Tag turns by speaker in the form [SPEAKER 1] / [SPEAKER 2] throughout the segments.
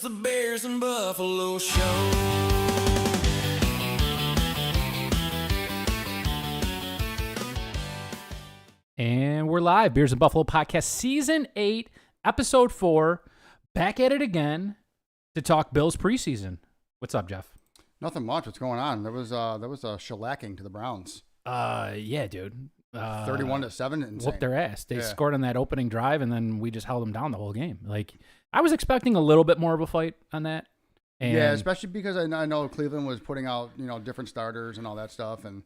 [SPEAKER 1] It's the Bears and Buffalo Show.
[SPEAKER 2] And we're live. Beers and Buffalo Podcast, Season 8, Episode 4. Back at it again to talk Bills preseason. What's up, Jeff?
[SPEAKER 3] Nothing much. What's going on? There was a shellacking to the Browns.
[SPEAKER 2] Yeah, dude.
[SPEAKER 3] 31-7. Insane.
[SPEAKER 2] Whooped their ass. They scored on that opening drive, and then we just held them down the whole game. Like, I was expecting a little bit more of a fight on that. And
[SPEAKER 3] yeah, especially because I know Cleveland was putting out, different starters and all that stuff. And,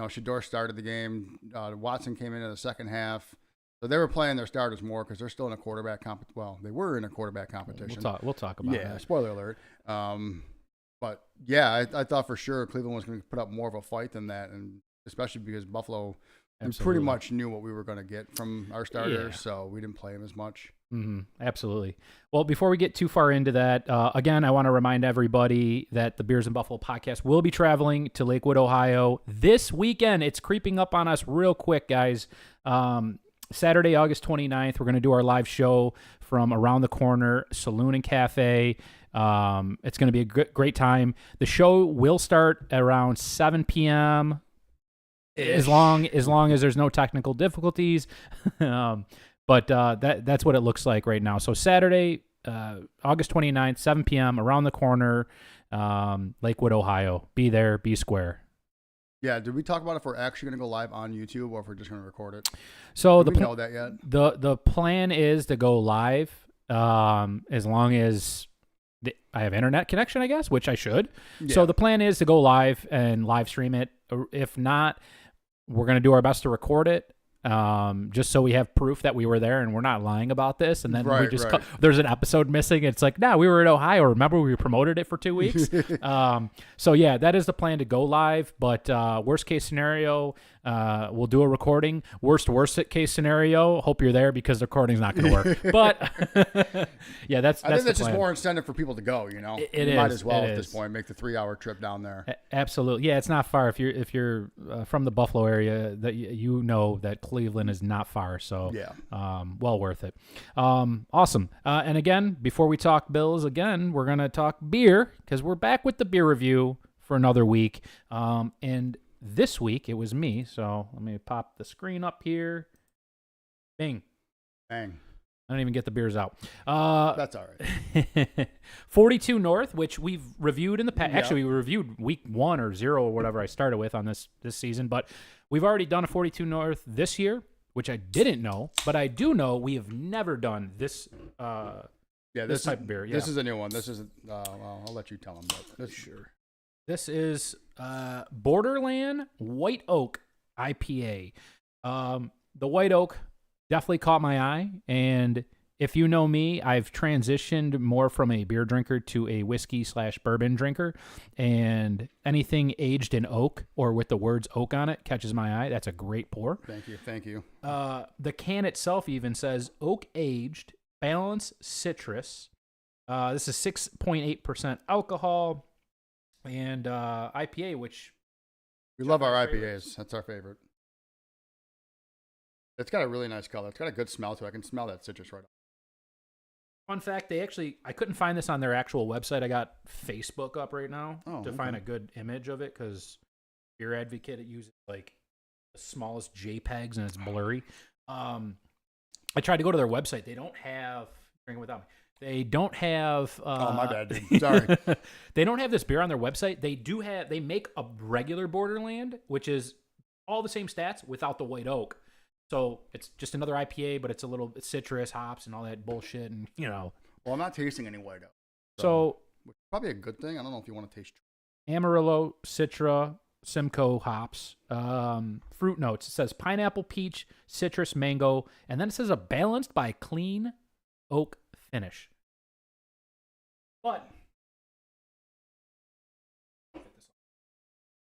[SPEAKER 3] Shador started the game. Watson came into the second half. So they were playing their starters more because they're still in a quarterback competition. Well, they were in a quarterback competition.
[SPEAKER 2] We'll talk about that.
[SPEAKER 3] Yeah, spoiler alert. But, yeah, I thought for sure Cleveland was going to put up more of a fight than that, and especially because Buffalo, we pretty much knew what we were going to get from our starters, so we didn't play them as much.
[SPEAKER 2] Mm-hmm. Absolutely. Well, before we get too far into that, again, I want to remind everybody that the Beers and Buffalo podcast will be traveling to Lakewood, Ohio this weekend. It's creeping up on us real quick, guys. Saturday, August 29th, we're going to do our live show from Around the Corner Saloon and Cafe. It's going to be a great time. The show will start around 7 p.m. As long as there's no technical difficulties. But that's what it looks like right now. So Saturday, August 29th, 7 p.m., Around the Corner, Lakewood, Ohio. Be there, be square.
[SPEAKER 3] Yeah, did we talk about if we're actually going to go live on YouTube or if we're just going to record it?
[SPEAKER 2] So
[SPEAKER 3] do we know that yet?
[SPEAKER 2] The plan is to go live as long as I have internet connection, I guess, which I should. Yeah. So the plan is to go live and live stream it. If not, we're going to do our best to record it. Just so we have proof that we were there and we're not lying about this. And then there's an episode missing. It's like, we were in Ohio. Remember, we promoted it for 2 weeks. So yeah, that is the plan to go live. But worst case scenario, we'll do a recording. Worst case scenario, hope you're there because the recording's not going to work. But yeah, that's
[SPEAKER 3] I think that's
[SPEAKER 2] the
[SPEAKER 3] just more incentive for people to go. You might as well at this point make the 3-hour trip down there.
[SPEAKER 2] Absolutely, yeah, it's not far. If you're from the Buffalo area, that that Cleveland is not far, so
[SPEAKER 3] yeah,
[SPEAKER 2] well worth it. Awesome. And again, before we talk Bills, we're gonna talk beer because we're back with the beer review for another week. And this week it was me, so let me pop the screen up here. Bing.
[SPEAKER 3] Bang.
[SPEAKER 2] I don't even get the beers out.
[SPEAKER 3] That's all right.
[SPEAKER 2] 42 North, which we've reviewed in the past.
[SPEAKER 3] Yep.
[SPEAKER 2] Actually, we reviewed week 1 or 0 or whatever I started with on this season, but we've already done a 42 North this year, which I didn't know, but I do know we have never done this. This type of beer. Yeah.
[SPEAKER 3] This is a new one. This is. I'll let you tell them. But
[SPEAKER 2] sure. This is Borderland White Oak IPA. The White Oak definitely caught my eye, and if you know me, I've transitioned more from a beer drinker to a whiskey/bourbon drinker, and anything aged in oak or with the words oak on it catches my eye. That's a great pour.
[SPEAKER 3] Thank you.
[SPEAKER 2] The can itself even says oak aged, balanced citrus. This is 6.8% alcohol, and IPA, which
[SPEAKER 3] we love our IPAs. That's our favorite. It's got a really nice color. It's got a good smell to it. I can smell that citrus right off.
[SPEAKER 2] Fun fact, I couldn't find this on their actual website. I got Facebook up right now to find a good image of it because Beer Advocate, it uses like the smallest JPEGs and it's blurry. I tried to go to their website. They don't have, drink it without me. They don't have.
[SPEAKER 3] Oh, my bad, dude. Sorry.
[SPEAKER 2] They don't have this beer on their website. They make a regular Borderland, which is all the same stats without the white oak. So it's just another IPA, but it's a little citrus, hops, and all that bullshit, and
[SPEAKER 3] Well, I'm not tasting any white oak.
[SPEAKER 2] So
[SPEAKER 3] which is probably a good thing. I don't know if you want to taste
[SPEAKER 2] Amarillo, Citra, Simcoe hops, fruit notes. It says pineapple, peach, citrus, mango, and then it says a balanced by clean oak finish. But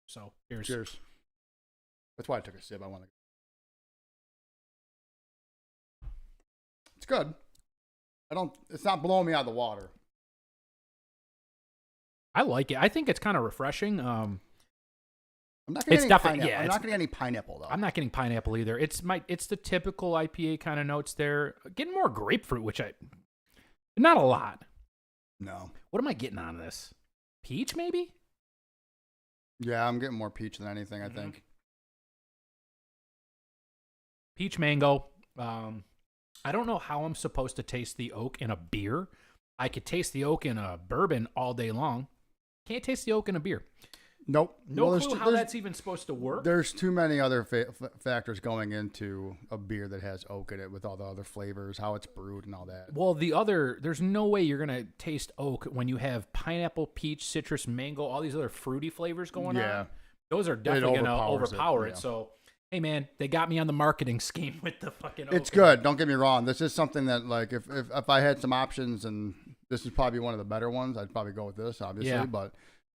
[SPEAKER 2] so cheers.
[SPEAKER 3] That's why I took a sip. I want to. It's good. It's not blowing me out of the water.
[SPEAKER 2] I like it. I think it's kind of refreshing.
[SPEAKER 3] I'm not getting any pineapple. I'm not getting any pineapple though.
[SPEAKER 2] I'm not getting pineapple either. It's the typical IPA kind of notes there. Getting more grapefruit, which not a lot.
[SPEAKER 3] No.
[SPEAKER 2] What am I getting on this? Peach, maybe?
[SPEAKER 3] Yeah, I'm getting more peach than anything, I think.
[SPEAKER 2] Peach mango. I don't know how I'm supposed to taste the oak in a beer. I could taste the oak in a bourbon all day long. Can't taste the oak in a beer.
[SPEAKER 3] Nope.
[SPEAKER 2] No clue how that's even supposed to work.
[SPEAKER 3] There's too many other factors going into a beer that has oak in it with all the other flavors, how it's brewed and all that.
[SPEAKER 2] Well, there's no way you're going to taste oak when you have pineapple, peach, citrus, mango, all these other fruity flavors going on. Those are definitely going to overpower it. So, hey, man, they got me on the marketing scheme with the fucking oak.
[SPEAKER 3] It's good. Don't get me wrong. This is something that, like, if I had some options, and this is probably one of the better ones, I'd probably go with this, obviously.
[SPEAKER 2] Yeah.
[SPEAKER 3] But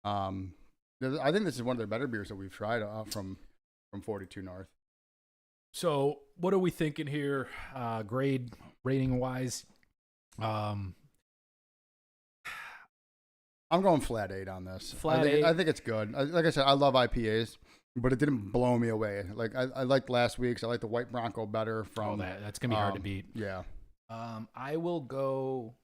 [SPEAKER 3] I think this is one of their better beers that we've tried from 42 North.
[SPEAKER 2] So, what are we thinking here, grade rating wise?
[SPEAKER 3] I'm going flat 8 on this.
[SPEAKER 2] Flat 8.
[SPEAKER 3] I think it's good. Like I said, I love IPAs, but it didn't blow me away. Like I liked last week's. I like the White Bronco better.
[SPEAKER 2] That's gonna be hard to beat.
[SPEAKER 3] Yeah.
[SPEAKER 2] I will go.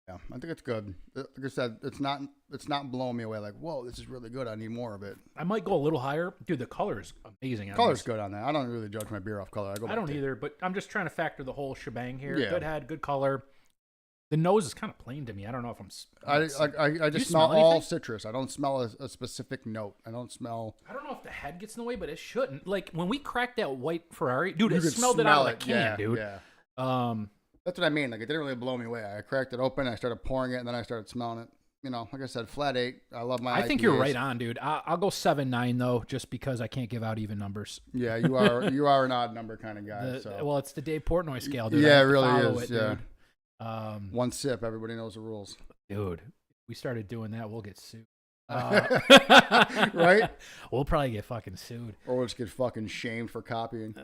[SPEAKER 3] Yeah, I think it's good. Like I said, it's not blowing me away. Like, whoa, this is really good. I need more of it.
[SPEAKER 2] I might go a little higher, dude. The color is amazing.
[SPEAKER 3] Color's good on that. I don't really judge my beer off color.
[SPEAKER 2] I don't either, but I'm just trying to factor the whole shebang here.
[SPEAKER 3] Yeah.
[SPEAKER 2] Good head, good color. The nose is kind of plain to me. I don't know if
[SPEAKER 3] I just smell all citrus. I don't smell a specific note. I don't know
[SPEAKER 2] if the head gets in the way, but it shouldn't. Like when we cracked that white Ferrari, dude, it
[SPEAKER 3] could
[SPEAKER 2] smelled it out
[SPEAKER 3] smell
[SPEAKER 2] of the can, dude.
[SPEAKER 3] Yeah. That's what I mean. Like, it didn't really blow me away. I cracked it open, I started pouring it, and then I started smelling it. You know, like I said, flat 8. I love my
[SPEAKER 2] I think
[SPEAKER 3] IPAs.
[SPEAKER 2] you're right on, dude. I'll go 7-9 though, just because I can't give out even numbers.
[SPEAKER 3] Yeah, you are an odd number kind of guy.
[SPEAKER 2] Well, it's the Dave Portnoy scale, dude.
[SPEAKER 3] Yeah, it really is. Yeah.
[SPEAKER 2] Dude.
[SPEAKER 3] One sip, everybody knows the rules.
[SPEAKER 2] Dude, if we started doing that, we'll get sued.
[SPEAKER 3] Right?
[SPEAKER 2] We'll probably get fucking sued.
[SPEAKER 3] Or we'll just get fucking shamed for copying.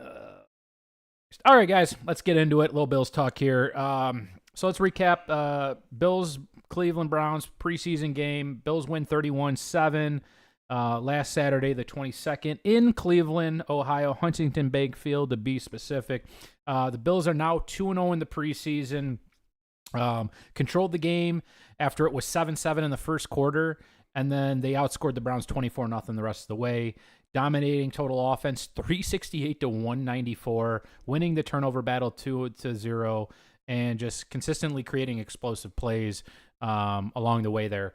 [SPEAKER 2] All right, guys, let's get into it. Little Bills talk here. So let's recap. Bills, Cleveland Browns preseason game. Bills win 31-7 last Saturday, the 22nd, in Cleveland, Ohio, Huntington Bank Field to be specific. The Bills are now 2-0 in the preseason. Controlled the game after it was 7-7 in the first quarter, and then they outscored the Browns 24-0 the rest of the way. Dominating total offense, 368 to 194, winning the turnover battle 2-0, and just consistently creating explosive plays along the way there.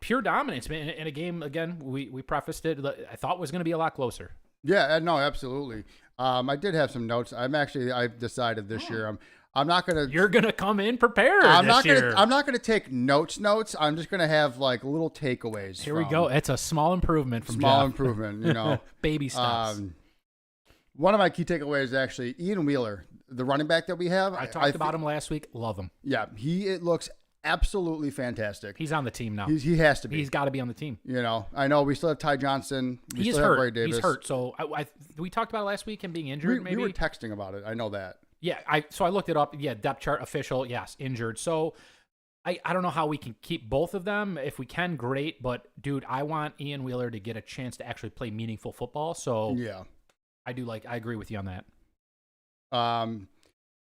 [SPEAKER 2] Pure dominance, man. In a game, again, we prefaced it, I thought was going to be a lot closer.
[SPEAKER 3] Yeah, no, absolutely. I did have some notes. I've decided this year I'm not gonna.
[SPEAKER 2] You're gonna come in prepared.
[SPEAKER 3] I'm not gonna take notes. I'm just gonna have like little takeaways.
[SPEAKER 2] Here we go. It's a small improvement from
[SPEAKER 3] small
[SPEAKER 2] Jeff.
[SPEAKER 3] improvement. You know,
[SPEAKER 2] baby steps.
[SPEAKER 3] One of my key takeaways is actually Ian Wheeler, the running back that we have.
[SPEAKER 2] I talked about him last week. Love him.
[SPEAKER 3] Yeah, it looks absolutely fantastic.
[SPEAKER 2] He's on the team now.
[SPEAKER 3] He has to be.
[SPEAKER 2] He's got to be on the team.
[SPEAKER 3] You know, I know we still have Ty Johnson.
[SPEAKER 2] He's hurt. He's hurt. So we talked about it last week, him being injured.
[SPEAKER 3] We were texting about it. I know that.
[SPEAKER 2] Yeah, I looked it up. Yeah, depth chart official. Yes, injured. So I don't know how we can keep both of them. If we can, great. But dude, I want Ian Wheeler to get a chance to actually play meaningful football. So
[SPEAKER 3] yeah,
[SPEAKER 2] I agree with you on that.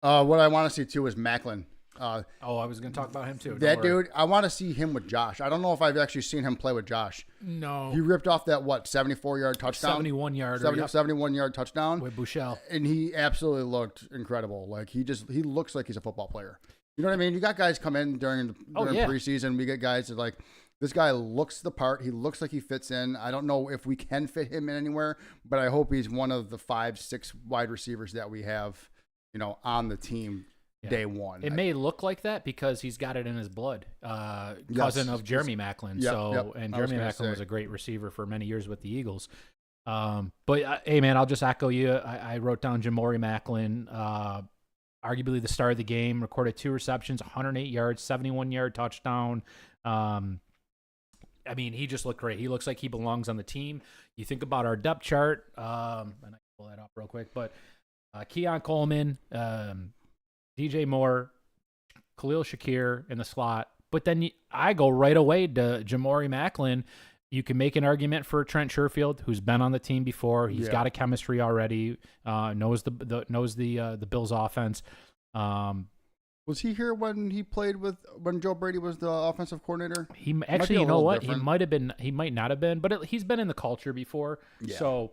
[SPEAKER 3] What I want to see too is Macklin.
[SPEAKER 2] I was going to talk about him too.
[SPEAKER 3] That dude, I want to see him with Josh. I don't know if I've actually seen him play with Josh.
[SPEAKER 2] No.
[SPEAKER 3] He ripped off that 74-yard touchdown,
[SPEAKER 2] 71-yard
[SPEAKER 3] touchdown
[SPEAKER 2] with Bouchel,
[SPEAKER 3] and he absolutely looked incredible. Like he looks like he's a football player. You know what I mean? You got guys come in during preseason. We get guys that like, this guy looks the part. He looks like he fits in. I don't know if we can fit him in anywhere, but I hope he's one of the 5-6 wide receivers that we have, you know, on the team.
[SPEAKER 2] Yeah.
[SPEAKER 3] Day one.
[SPEAKER 2] It may look like that because he's got it in his blood. Cousin of Jeremy Macklin. And Jeremy Macklin was a great receiver for many years with the Eagles. But hey, man, I'll just echo you. I wrote down Jamori Macklin, arguably the star of the game. Recorded 2 receptions, 108 yards, 71-yard touchdown. I mean, he just looked great. He looks like he belongs on the team. You think about our depth chart, and I can pull that up real quick. But Keon Coleman. DJ Moore, Khalil Shakir in the slot. But then I go right away to Jamori Macklin. You can make an argument for Trent Sherfield, who's been on the team before. He's got a chemistry already, knows the Bills offense.
[SPEAKER 3] Was he here when he played when Joe Brady was the offensive coordinator?
[SPEAKER 2] He
[SPEAKER 3] Might
[SPEAKER 2] actually,
[SPEAKER 3] be a
[SPEAKER 2] you know
[SPEAKER 3] little
[SPEAKER 2] what?
[SPEAKER 3] different.
[SPEAKER 2] He might have been. He might not have been, but he's been in the culture before.
[SPEAKER 3] Yeah.
[SPEAKER 2] So,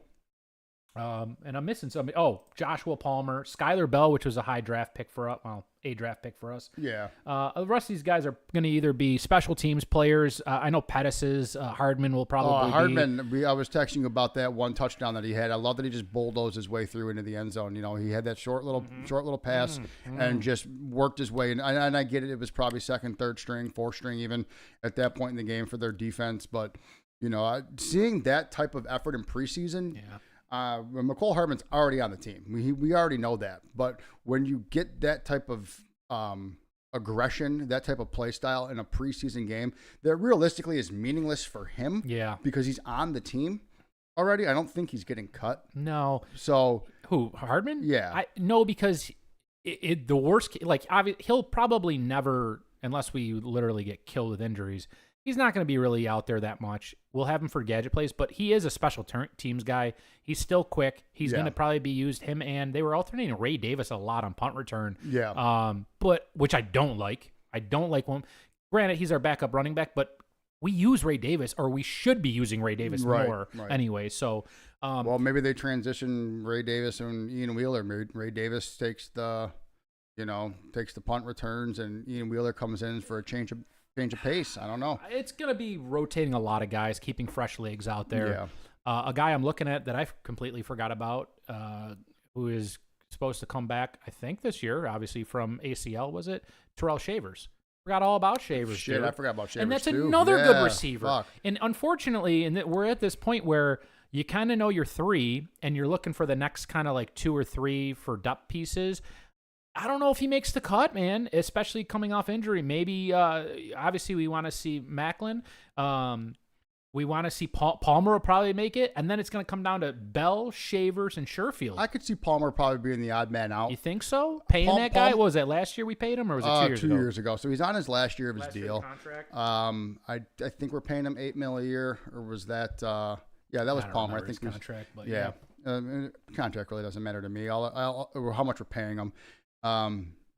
[SPEAKER 2] and I'm missing somebody. Oh, Joshua Palmer, Skylar Bell, which was a high draft pick for us. Well, a draft pick for us.
[SPEAKER 3] Yeah.
[SPEAKER 2] The rest of these guys are going to either be special teams players. I know Pettis's Hardman will probably be.
[SPEAKER 3] Hardman, I was texting you about that one touchdown that he had. I love that he just bulldozed his way through into the end zone. You know, he had that short little pass and just worked his way. And I get it. It was probably second, third string, fourth string even at that point in the game for their defense. But, you know, seeing that type of effort in preseason, McCole Hardman's already on the team. We already know that. But when you get that type of aggression, that type of play style in a preseason game that realistically is meaningless for him because he's on the team already, I don't think he's getting cut.
[SPEAKER 2] No.
[SPEAKER 3] So
[SPEAKER 2] who, Hardman?
[SPEAKER 3] Yeah.
[SPEAKER 2] No, because the worst, like, he'll probably never, unless we literally get killed with injuries, he's not going to be really out there that much. We'll have him for gadget plays, but he is a special teams guy. He's still quick. He's going to probably be used. Him and they were alternating Ray Davis a lot on punt return.
[SPEAKER 3] Yeah.
[SPEAKER 2] But which I don't like. I don't like him. Granted, he's our backup running back, but we use Ray Davis, or we should be using Ray Davis more anyway. So,
[SPEAKER 3] well, maybe they transition Ray Davis and Ian Wheeler. Maybe Ray Davis takes the punt returns, and Ian Wheeler comes in for a change of pace. I don't know.
[SPEAKER 2] It's going to be rotating a lot of guys, keeping fresh legs out there.
[SPEAKER 3] Yeah.
[SPEAKER 2] A guy I'm looking at that I completely forgot about, who is supposed to come back, I think, this year, obviously from ACL, was it? Terrell Shavers. Forgot all about Shavers.
[SPEAKER 3] Shit,
[SPEAKER 2] dude.
[SPEAKER 3] I forgot about Shavers,
[SPEAKER 2] and that's
[SPEAKER 3] too.
[SPEAKER 2] another
[SPEAKER 3] Yeah,
[SPEAKER 2] good receiver.
[SPEAKER 3] fuck.
[SPEAKER 2] And unfortunately, we're at this point where you kind of know your three, and you're looking for the next kind of like two or three for depth pieces. I don't know if he makes the cut, man, especially coming off injury. Maybe, obviously, we want to see Macklin. We want to see Palmer will probably make it, and then it's going to come down to Bell, Shavers, and Sherfield.
[SPEAKER 3] I could see Palmer probably being the odd man out.
[SPEAKER 2] You think so? Paying that guy? What was that last year we paid him, or was it 2 years ago?
[SPEAKER 3] 2 years ago. So he's on his last year of his
[SPEAKER 2] Last year
[SPEAKER 3] deal.
[SPEAKER 2] of the contract?
[SPEAKER 3] I think we're paying him $8 million a year, or was that? Yeah, that was
[SPEAKER 2] I don't
[SPEAKER 3] Palmer. I
[SPEAKER 2] remember
[SPEAKER 3] think
[SPEAKER 2] his
[SPEAKER 3] he was,
[SPEAKER 2] contract, but
[SPEAKER 3] yeah. Contract really doesn't matter to me. Or how much we're paying him.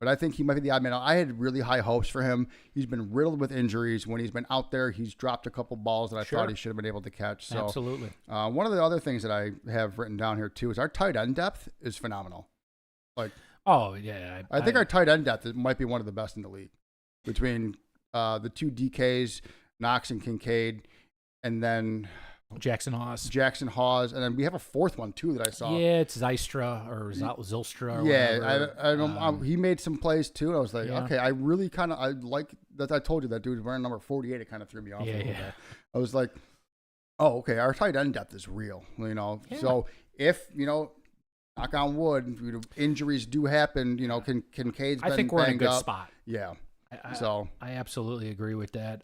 [SPEAKER 3] But I think he might be the odd man out. I had really high hopes for him. He's been riddled with injuries. When he's been out there, he's dropped a couple balls that I thought he should have been able to catch. So,
[SPEAKER 2] absolutely.
[SPEAKER 3] One of the other things that I have written down here, too, is our tight end depth is phenomenal. Like,
[SPEAKER 2] oh, yeah.
[SPEAKER 3] I think our tight end depth might be one of the best in the league. Between the two DKs, Knox and Kincaid, and then
[SPEAKER 2] Jackson Hawes.
[SPEAKER 3] And then we have a fourth one, too, that I saw.
[SPEAKER 2] Yeah, it's Zylstra or Zylstra. Or
[SPEAKER 3] yeah,
[SPEAKER 2] whatever.
[SPEAKER 3] he made some plays, too. And I was like, okay, I really kind of, I like that. I told you that dude wearing number 48. It kind of threw me off a little bit. I was like, oh, okay, our tight end depth is real, you know. Yeah. So if, you know, knock on wood, you know, injuries do happen, you know, Kincaid's been
[SPEAKER 2] I think we're in a good
[SPEAKER 3] up.
[SPEAKER 2] spot.
[SPEAKER 3] Yeah.
[SPEAKER 2] I absolutely agree with that.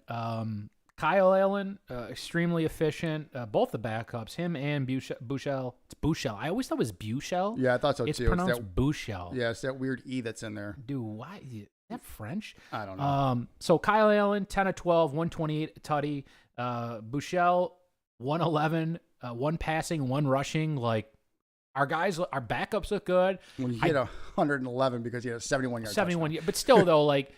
[SPEAKER 2] Kyle Allen, extremely efficient. Both the backups, him and Buchel. It's Buchel. I always thought it was Buchel.
[SPEAKER 3] Yeah, I thought so,
[SPEAKER 2] it's
[SPEAKER 3] too.
[SPEAKER 2] It's pronounced Buchel.
[SPEAKER 3] Yeah, it's that weird E that's in there.
[SPEAKER 2] Dude, why? Is that French?
[SPEAKER 3] I don't know.
[SPEAKER 2] So Kyle Allen, 10 of 12, 128 tutty. Buchel, 111, one passing, one rushing. Like, our backups look good.
[SPEAKER 3] Well, he hit 111 because he had a 71-yard
[SPEAKER 2] 71, but still, though, like,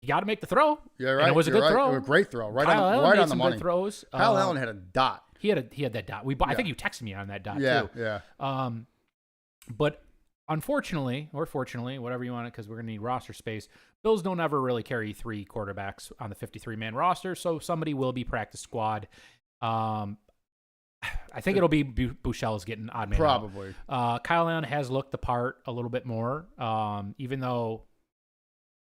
[SPEAKER 2] you got to make the throw.
[SPEAKER 3] Yeah, right.
[SPEAKER 2] And it was a good throw.
[SPEAKER 3] It was a great throw. Right
[SPEAKER 2] Kyle
[SPEAKER 3] on the
[SPEAKER 2] some
[SPEAKER 3] money.
[SPEAKER 2] Good throws.
[SPEAKER 3] Kyle Allen had a dot.
[SPEAKER 2] He had that dot. I think you texted me on that dot, too.
[SPEAKER 3] Yeah.
[SPEAKER 2] But unfortunately, or fortunately, whatever you want it, because we're going to need roster space, Bills don't ever really carry three quarterbacks on the 53-man roster, so somebody will be practice squad. I think it'll be Buchel's getting odd man
[SPEAKER 3] Probably.
[SPEAKER 2] out. Kyle Allen has looked the part a little bit more, even though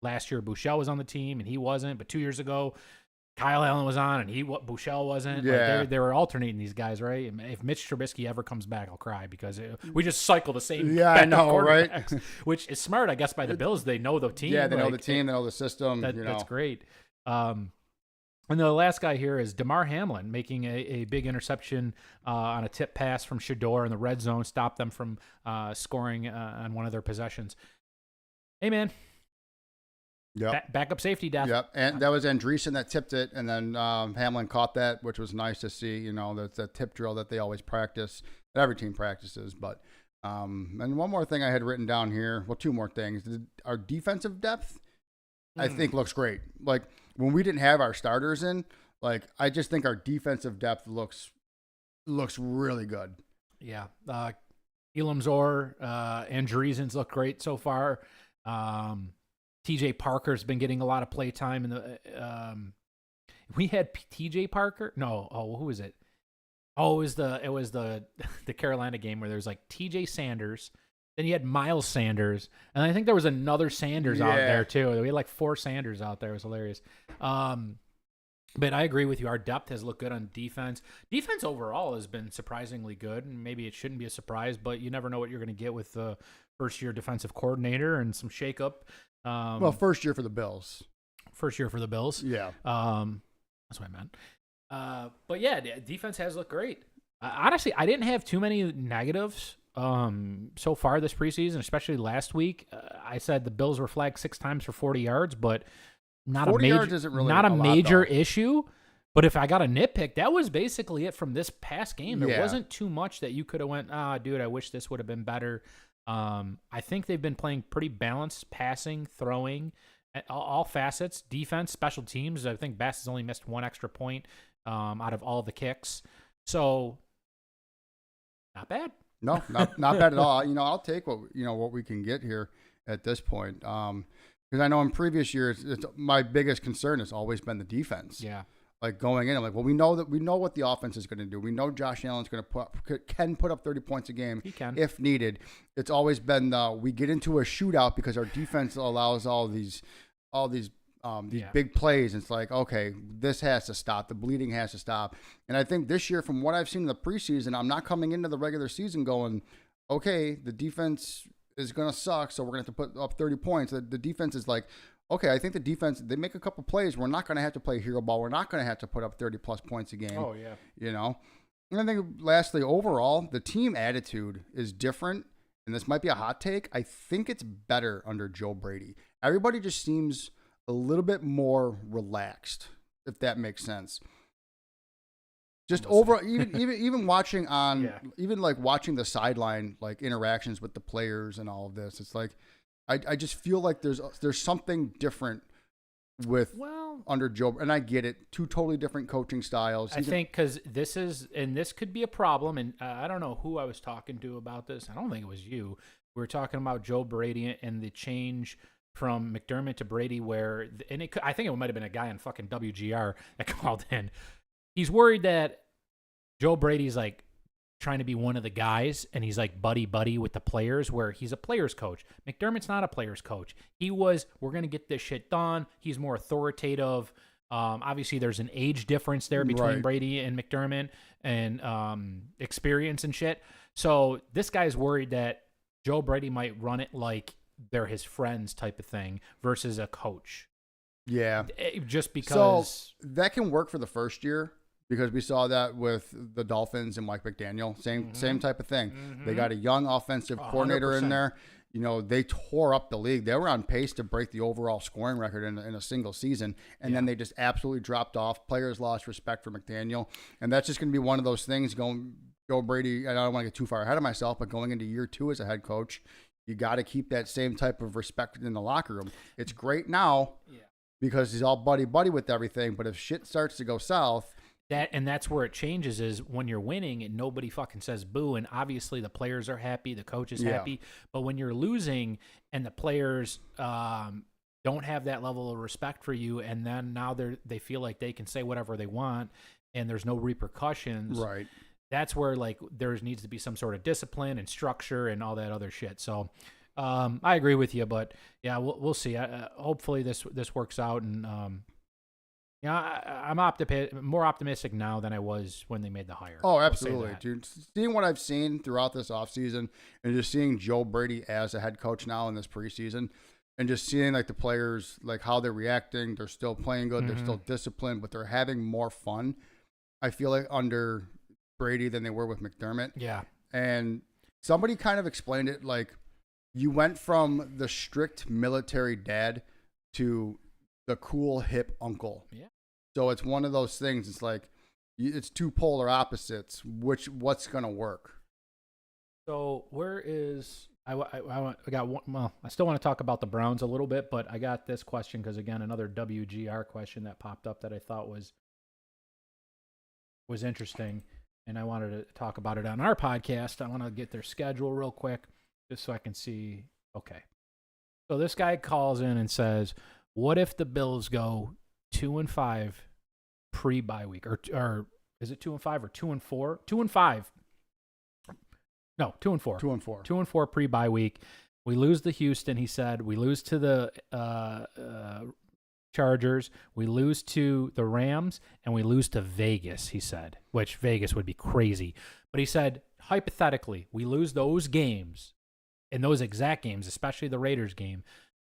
[SPEAKER 2] last year Buchel was on the team and he wasn't, but 2 years ago Kyle Allen was on and Buchel wasn't.
[SPEAKER 3] Yeah.
[SPEAKER 2] Like they were alternating these guys, right? If Mitch Trubisky ever comes back, I'll cry because we just cycle the same.
[SPEAKER 3] Yeah, I know, right?
[SPEAKER 2] Which is smart, I guess, by the Bills. They know the team.
[SPEAKER 3] Yeah, they know the team, they know the system.
[SPEAKER 2] That's great. And the last guy here is Damar Hamlin making a big interception on a tip pass from Shador in the red zone, stopped them from scoring on one of their possessions. Hey, man.
[SPEAKER 3] Yep.
[SPEAKER 2] Backup safety death.
[SPEAKER 3] Yep. And that was Andreessen that tipped it, and then Hamlin caught that, which was nice to see. You know, that's a tip drill that they always practice, that every team practices. But and one more thing I had written down here. Well, two more things. Our defensive depth I think looks great. Like when we didn't have our starters in, like I just think our defensive depth looks really good.
[SPEAKER 2] Yeah. Elam Zor, Andreessen's look great so far. TJ Parker's been getting a lot of play time in the we had TJ Parker. No, who was it? Oh, it was the the Carolina game where there was like TJ Sanders, then you had Miles Sanders, and I think there was another Sanders out there too. We had like 4 Sanders out there. It was hilarious. But I agree with you. Our depth has looked good on defense. Defense overall has been surprisingly good, and maybe it shouldn't be a surprise, but you never know what you're going to get with the first-year defensive coordinator and some shakeup.
[SPEAKER 3] Well, first year for the Bills.
[SPEAKER 2] First year for the Bills.
[SPEAKER 3] Yeah.
[SPEAKER 2] That's what I meant. But yeah, defense has looked great. Honestly, I didn't have too many negatives so far this preseason, especially last week. I said the Bills were flagged 6 times for 40 yards, but not a major issue. But if I got a nitpick, that was basically it from this past game. There wasn't too much that you could have went, dude, I wish this would have been better. I think they've been playing pretty balanced, passing, throwing, all facets, defense, special teams. I think Bass has only missed 1 extra point out of all the kicks. So not bad.
[SPEAKER 3] No, not bad at all. I'll take what we can get here at this point. Because I know in previous years, my biggest concern has always been the defense.
[SPEAKER 2] Yeah.
[SPEAKER 3] Like going in, I'm like, well, we know what the offense is going to do. We know Josh Allen's going to can put up 30 points a game if needed. It's always been we get into a shootout because our defense allows all these big plays. And it's like, okay, this has to stop. The bleeding has to stop. And I think this year, from what I've seen in the preseason, I'm not coming into the regular season going, okay, the defense is going to suck, so we're going to have to put up 30 points. The defense is like, okay, I think the defense, they make a couple plays. We're not going to have to play hero ball. We're not going to have to put up 30-plus points a game.
[SPEAKER 2] Oh, yeah.
[SPEAKER 3] And I think, lastly, overall, the team attitude is different, and this might be a hot take. I think it's better under Joe Brady. Everybody just seems a little bit more relaxed, if that makes sense. Just over, even watching even like watching the sideline, like interactions with the players and all of this, it's like I just feel like there's something different with under Joe, and I get it, 2 totally different coaching styles.
[SPEAKER 2] I think because this could be a problem, and I don't know who I was talking to about this. I don't think it was you. We were talking about Joe Brady and the change from McDermott to Brady, I think it might have been a guy on fucking WGR that called in. He's worried that Joe Brady's like trying to be one of the guys, and he's like buddy with the players, where he's a player's coach. McDermott's not a player's coach. We're going to get this shit done. He's more authoritative. Obviously, there's an age difference there between Brady and McDermott and experience and shit. So this guy's worried that Joe Brady might run it like they're his friends type of thing versus a coach.
[SPEAKER 3] Yeah.
[SPEAKER 2] Just because.
[SPEAKER 3] So that can work for the first year, because we saw that with the Dolphins and Mike McDaniel. Same type of thing. Mm-hmm. They got a young offensive coordinator 100%. In there. They tore up the league. They were on pace to break the overall scoring record in a single season, and then they just absolutely dropped off. Players lost respect for McDaniel, and that's just going to be one of those things going Joe Brady, and I don't want to get too far ahead of myself, but going into year 2 as a head coach, you got to keep that same type of respect in the locker room. It's great now because he's all buddy with everything, but if shit starts to go south,
[SPEAKER 2] that's where it changes, is when you're winning and nobody fucking says boo, and obviously the players are happy, the coach is happy, but when you're losing and the players don't have that level of respect for you, and then now they feel like they can say whatever they want and there's no repercussions.
[SPEAKER 3] Right.
[SPEAKER 2] That's where like there needs to be some sort of discipline and structure and all that other shit. So I agree with you, but yeah, we'll see. Hopefully this works out, and I'm more optimistic now than I was when they made the hire.
[SPEAKER 3] Oh, absolutely, dude. Seeing what I've seen throughout this offseason and just seeing Joe Brady as a head coach now in this preseason, and just seeing like the players, like how they're reacting, they're still playing good, they're still disciplined, but they're having more fun, I feel like, under Brady than they were with McDermott.
[SPEAKER 2] Yeah.
[SPEAKER 3] And somebody kind of explained it like you went from the strict military dad to the cool hip uncle.
[SPEAKER 2] Yeah.
[SPEAKER 3] So it's one of those things. It's like it's 2 polar opposites. What's going to work?
[SPEAKER 2] So where is I got one. Well, I still want to talk about the Browns a little bit, but I got this question because again, another WGR question that popped up that I thought was interesting, and I wanted to talk about it on our podcast. I want to get their schedule real quick just so I can see. Okay, so this guy calls in and says, "What if the Bills go 2-5 pre-bye week, or is it 2-5 or 2-4? 2-5." No, 2-4.
[SPEAKER 3] 2-4.
[SPEAKER 2] 2-4 pre-bye week. We lose to Houston, he said. We lose to the Chargers. We lose to the Rams, and we lose to Vegas, he said, which Vegas would be crazy. But he said, hypothetically, we lose those games, in those exact games, especially the Raiders game.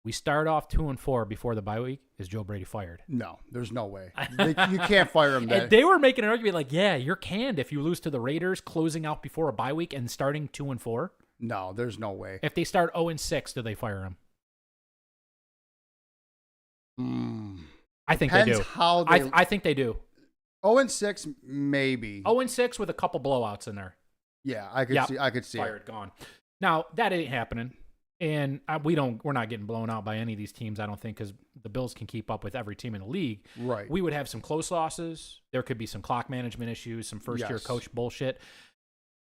[SPEAKER 2] We start off 2-4 before the bye week. Is Joe Brady fired?
[SPEAKER 3] No, there's no way. You can't fire him.
[SPEAKER 2] And they were making an argument like, yeah, you're canned if you lose to the Raiders, closing out before a bye week and starting 2-4.
[SPEAKER 3] No, there's no way.
[SPEAKER 2] If they start 0-6, do they fire him? I think they do.
[SPEAKER 3] How
[SPEAKER 2] I think they do.
[SPEAKER 3] 0-6, maybe.
[SPEAKER 2] 0-6 with a couple blowouts in there.
[SPEAKER 3] Yeah, I could see
[SPEAKER 2] fired,
[SPEAKER 3] it.
[SPEAKER 2] Gone. Now that ain't happening. And we're not getting blown out by any of these teams, I don't think, because the Bills can keep up with every team in the league.
[SPEAKER 3] Right.
[SPEAKER 2] We would have some close losses. There could be some clock management issues, some first-year coach bullshit.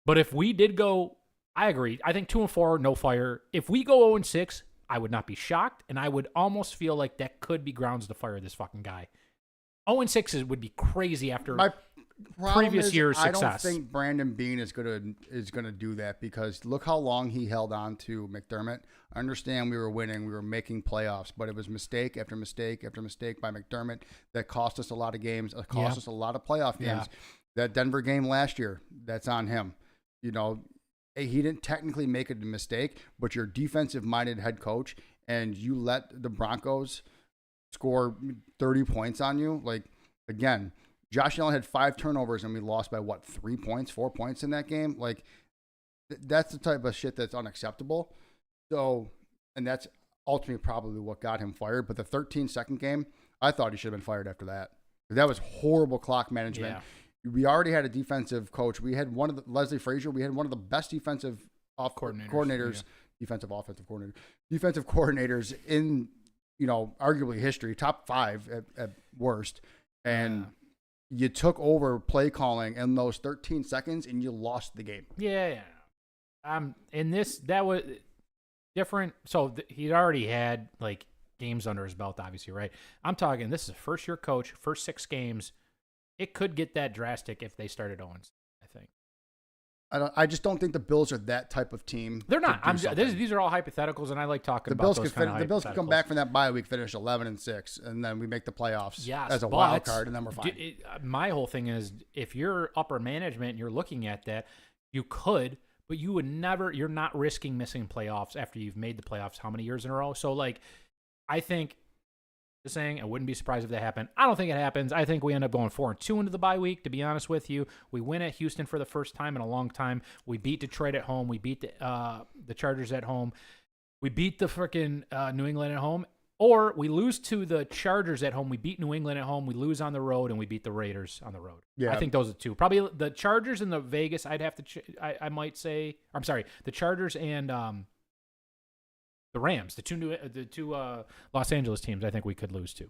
[SPEAKER 2] But if we did go, I agree. I think 2-4, no fire. If we go 0-6, I would not be shocked, and I would almost feel like that could be grounds to fire this fucking guy. 0-6 would be crazy after previous year's success.
[SPEAKER 3] I don't think Brandon Beane is gonna do that because look how long he held on to McDermott. I understand we were winning, we were making playoffs, but it was mistake after mistake after mistake by McDermott that cost us a lot of games. It cost us a lot of playoff games. That Denver game last year, that's on him. You know, he didn't technically make a mistake, but you're a defensive-minded head coach, and you let the Broncos score 30 points on you. Like, again, Josh Allen had 5 turnovers, and we lost by, 3 points, 4 points in that game? Like, that's the type of shit that's unacceptable. So, and that's ultimately probably what got him fired. But the 13-second game, I thought he should have been fired after that. That was horrible clock management. Yeah. We already had a defensive coach. We had Leslie Frazier. We had one of the best defensive coordinators, defensive coordinators in, arguably history, top 5 at worst. And you took over play calling in those 13 seconds and you lost the game.
[SPEAKER 2] Yeah. In this, that was different. So he'd already had like games under his belt, obviously, right? I'm talking, this is a first-year coach, first 6 games. It could get that drastic if they started 0, I think.
[SPEAKER 3] I just don't think the Bills are that type of team.
[SPEAKER 2] They're not. These are all hypotheticals, and I like talking about those kind of hypotheticals.
[SPEAKER 3] The Bills could come back from that bye week, finish 11-6, and then we make the playoffs as a wild card, and then we're fine.
[SPEAKER 2] My whole thing is, if you're upper management and you're looking at that, you could, but you would never. You're not risking missing playoffs after you've made the playoffs how many years in a row? So, I think. Just saying, I wouldn't be surprised if that happened. I don't think it happens. I think we end up going 4-2 into the bye week, to be honest with you. We win at Houston for the first time in a long time. We beat Detroit at home. We beat the Chargers at home. We beat the freaking New England at home. Or we lose to the Chargers at home. We beat New England at home. We lose on the road, and we beat the Raiders on the road. Yeah. I think those are 2. Probably the Chargers and the Vegas, I'd have to I might say. I'm sorry, the Chargers and the Rams, the two Los Angeles teams, I think we could lose to.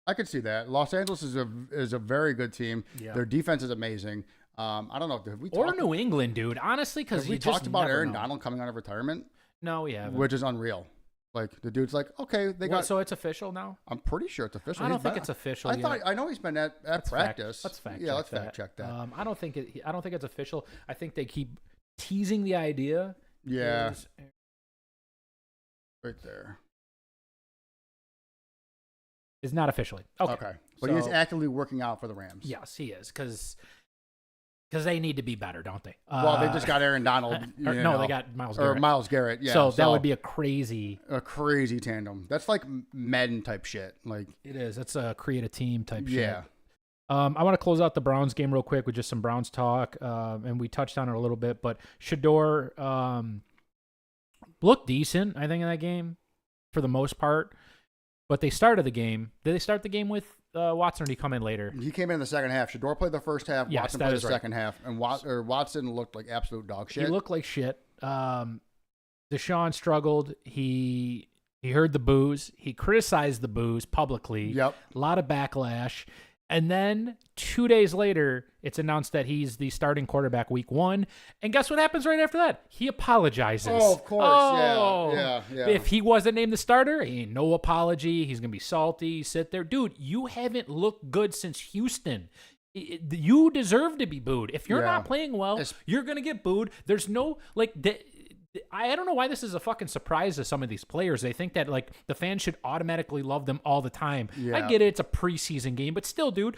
[SPEAKER 3] I could see that. Los Angeles is a very good team. Yeah. Their defense is amazing. I don't know. Have we talked
[SPEAKER 2] New England, dude. Honestly, because
[SPEAKER 3] we talked about Aaron Donald coming out of retirement.
[SPEAKER 2] No, we haven't.
[SPEAKER 3] Which is unreal. Like the dude's like, okay,
[SPEAKER 2] so it's official now.
[SPEAKER 3] I'm pretty sure it's official.
[SPEAKER 2] I don't think it's official.
[SPEAKER 3] I know he's been at practice.
[SPEAKER 2] Let's fact
[SPEAKER 3] check that.
[SPEAKER 2] I don't think it's official. I think they keep teasing the idea.
[SPEAKER 3] Yeah. Right there.
[SPEAKER 2] Is not officially. Okay.
[SPEAKER 3] But he is actively working out for the Rams.
[SPEAKER 2] Yes, he is. Because they need to be better, don't they?
[SPEAKER 3] Well, they just got Aaron Donald.
[SPEAKER 2] They got Myles Garrett.
[SPEAKER 3] Or Myles Garrett, yeah.
[SPEAKER 2] So that would be a crazy
[SPEAKER 3] tandem. That's like Madden type shit. Like
[SPEAKER 2] it is. That's a create a team type shit.
[SPEAKER 3] Yeah.
[SPEAKER 2] I want to close out the Browns game real quick with just some Browns talk. And we touched on it a little bit, but Shador looked decent, I think, in that game for the most part. But they started the game. Did they start the game with Watson, or did he come in later?
[SPEAKER 3] He came in the second half. Shador played the first half.
[SPEAKER 2] Yes,
[SPEAKER 3] Watson played the second half. And Watson looked like absolute dog shit.
[SPEAKER 2] He looked like shit. Deshaun struggled. He heard the boos. He criticized the boos publicly.
[SPEAKER 3] Yep.
[SPEAKER 2] A lot of backlash. And then 2 days later, it's announced that he's the starting quarterback week 1. And guess what happens right after that? He apologizes.
[SPEAKER 3] Oh, of course.
[SPEAKER 2] Oh.
[SPEAKER 3] Yeah.
[SPEAKER 2] If he wasn't named the starter, he ain't no apology. He's going to be salty. Sit there. Dude, you haven't looked good since Houston. You deserve to be booed. If you're not playing well, you're going to get booed. There's no, I don't know why this is a fucking surprise to some of these players. They think that, the fans should automatically love them all the time.
[SPEAKER 3] Yeah.
[SPEAKER 2] I get it. It's a preseason game. But still, dude,